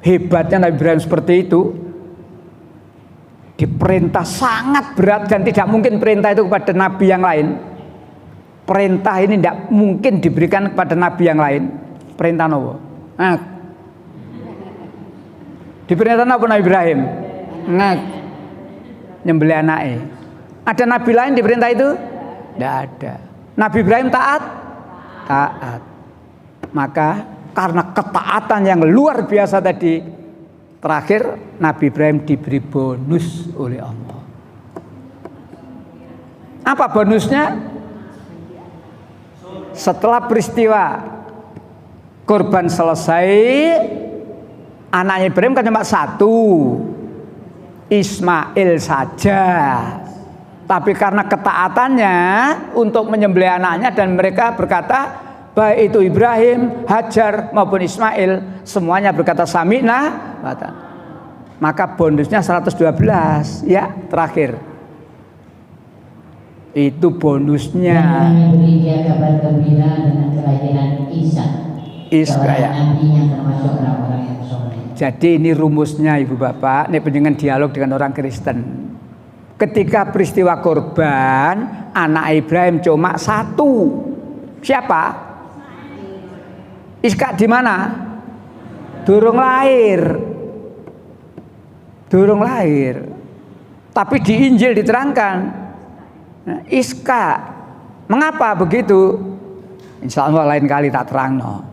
hebatnya Nabi Ibrahim seperti itu, diperintah sangat berat dan tidak mungkin perintah itu kepada nabi yang lain. Perintah ini tidak mungkin diberikan kepada nabi yang lain. Perintah Nabi. Nah, Diperintahkan apa Nabi Ibrahim? Nyembelih anaknya. Ada nabi lain diperintah itu? Tidak ada. Nabi Ibrahim taat? Taat. Maka karena ketaatan yang luar biasa tadi, terakhir Nabi Ibrahim diberi bonus oleh Allah. Apa bonusnya? Setelah peristiwa kurban selesai, anaknya Ibrahim kan cuma satu, Ismail saja. Tapi karena ketaatannya untuk menyembelih anaknya, dan mereka berkata, baik itu Ibrahim, Hajar maupun Ismail, semuanya berkata sami'na, maka bonusnya 112. Ya, terakhir itu bonusnya. Dan beri dia kabar gembira dengan kelahiran Isa, seorang nabi yang termasuk orang-orang yang soleh. Jadi ini rumusnya Ibu Bapak, ini dengan dialog dengan orang Kristen. Ketika peristiwa kurban, anak Ibrahim cuma satu. Siapa? Iskak di mana? Durung lahir. Durung lahir. Tapi di Injil diterangkan, Iskak. Mengapa begitu? Insya Allah lain kali tak terang, no.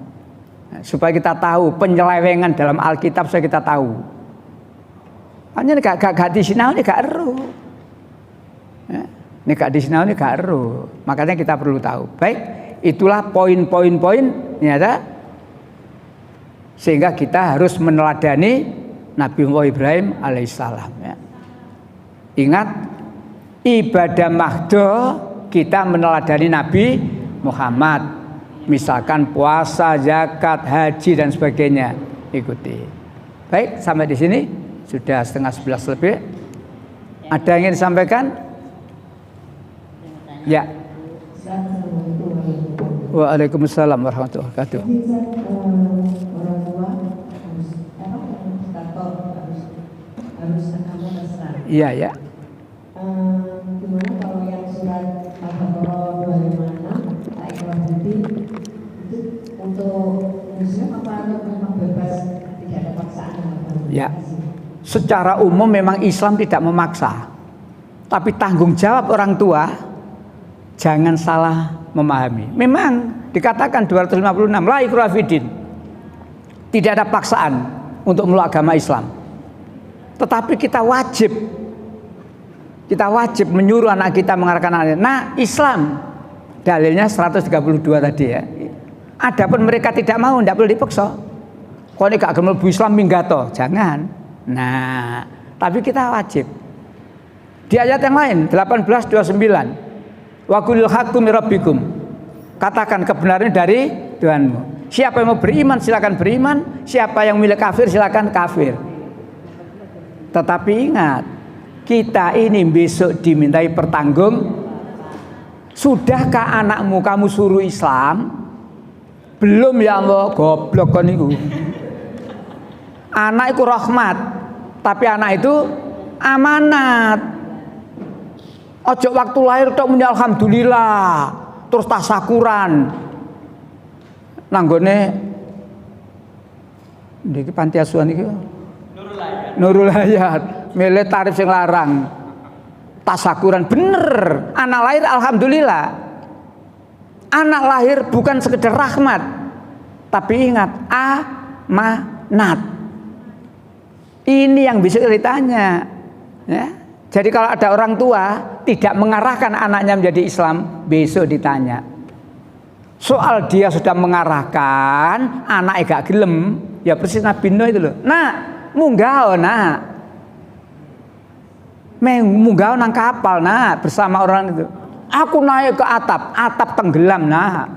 Supaya kita tahu penyelewengan dalam Alkitab, supaya kita tahu. Hanya gak di sinau ini gak eru. Ini gak di sinau ini gak eru. Makanya kita perlu tahu. Baik, itulah poin-poin nyata, sehingga kita harus meneladani Nabi Ibrahim alaihissalam. Ya. Ingat, ibadah mahdo kita meneladani Nabi Muhammad. Misalkan puasa, zakat, haji dan sebagainya, ikuti. Baik, sampai di sini sudah 10:30 lebih. Ada yang ingin disampaikan? Ya. Waalaikumsalam warahmatullahi wabarakatuh. Orang tua harus agama Nasrani. Iya ya. Gimana kalau yang surat Al-Baqarah 256 ayat 2 itu untuk Muslim apa memang bebas, tidak ada paksaan? Ya. Secara umum memang Islam tidak memaksa. Tapi tanggung jawab orang tua jangan salah memahami. Memang dikatakan 256 la ikraha fiddin. Tidak ada paksaan untuk meluk agama Islam. Tetapi kita wajib menyuruh anak kita mengarahkan anaknya. Nah, Islam dalilnya 132 tadi ya. Adapun mereka tidak mau, tidak boleh dipaksa. Kau ini gak gemel bu Islam minggato, jangan. Nah, tapi kita wajib. Di ayat yang lain 18:29, wa qulil haqqu mir rabbikum. Katakan kebenaran dari Tuhanmu. Siapa yang mau beriman silakan beriman, siapa yang milik kafir silakan kafir. Tetapi ingat, kita ini besok dimintai pertanggung. Sudahkah anakmu kamu suruh Islam? Belum ya Allah, goblok kon niku. Anak itu rahmat, tapi anak itu amanat. Ojo waktu lahir tok muni alhamdulillah, terus tasakuran. Nanggone niki panti asuhan iki Nurul Hayat, milih tarif yang larang. Tasakuran bener, anak lahir alhamdulillah. Anak lahir bukan sekedar rahmat, tapi ingat amanat. Ini yang bisa ditanya. Ya. Jadi kalau ada orang tua tidak mengarahkan anaknya menjadi Islam, besok ditanya. Soal dia sudah mengarahkan, anaknya gak gelem, ya persis Nabi Nuh itu loh. Nah, munggah nak. Munggah nang kapal nah bersama orang itu. Aku naik ke atap tenggelam nah.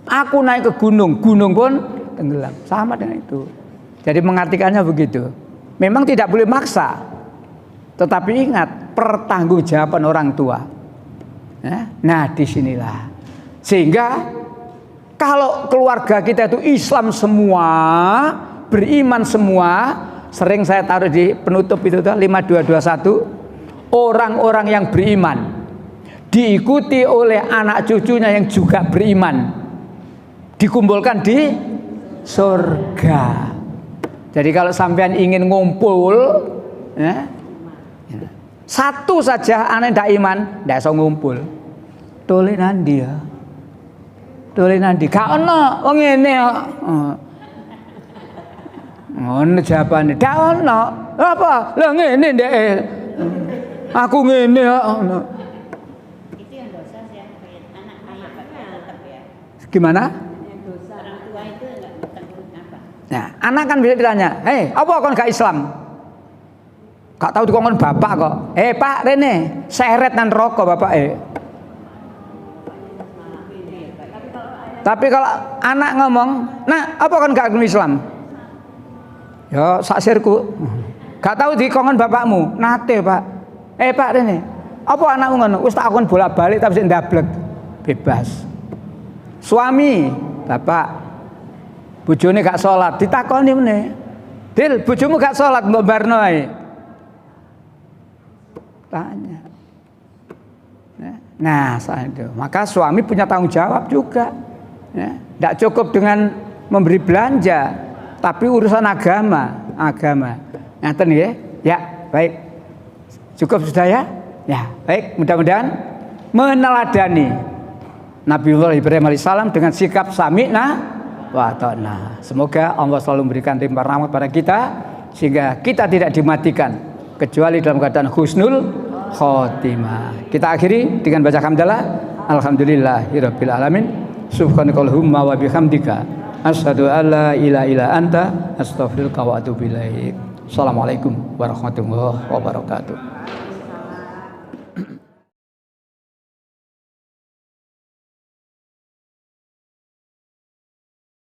Aku naik ke gunung pun tenggelam. Sama dengan itu. Jadi mengartikannya begitu. Memang tidak boleh maksa. Tetapi ingat pertanggungjawaban orang tua. Ya? Nah disinilah. Sehingga kalau keluarga kita itu Islam semua, beriman semua, sering saya taruh di penutup itu 5221. Orang-orang yang beriman diikuti oleh anak cucunya yang juga beriman, dikumpulkan di surga. Jadi kalau sampean ingin ngumpul, ya, satu saja anak ndak iman, ndak iso ngumpul. Tole nandi ya. Tole nandi. Gak ono wong ngene kok. Ngono jawabane. Ndak ono. Apa? Lah ngene ndek. Aku ngene kok. Itu yang dosa sih yang anak tetap ya. Gimana? Orang tua itu enggak bertanggung apa. Nah, anak kan bisa ditanya, "Hei, apa kon gak Islam?" Gak tahu dikongkon bapak kok. Pak Rene, seret nan rokok bapak Tapi kalau anak ngomong, "Nah, apa kon gak agama Islam?" Yo, sak sirku. Gak tahu dikongkon bapakmu. Nate, Pak. Pak Rene, apa anakmu ngono? Wis tak akon bolak-balik tapi sik ndablek. Bebas. Suami, bapak bojone gak sholat, ditakoni meneh. Dil, bojomu gak sholat mbok barno ae. Tanya. Nah, itu. Maka suami punya tanggung jawab juga. Ya, tidak cukup dengan memberi belanja, tapi urusan agama. Ngaten ya? Ya, baik. Cukup sudah ya? Ya, baik. Mudah-mudahan meneladani Nabiullah Ibrahim alaihissalam dengan sikap sami'na wa ta'na. Semoga Allah selalu memberikan limpahan rahmat pada kita sehingga kita tidak dimatikan kecuali dalam keadaan husnul khotimah. Kita akhiri dengan baca hamdalah. Alhamdulillahirabbil alamin. Subhanakallahumma wa bihamdika asyhadu an la ilaha illa anta astaghfiruka wa atubu ilaik. Assalamualaikum warahmatullahi wabarakatuh.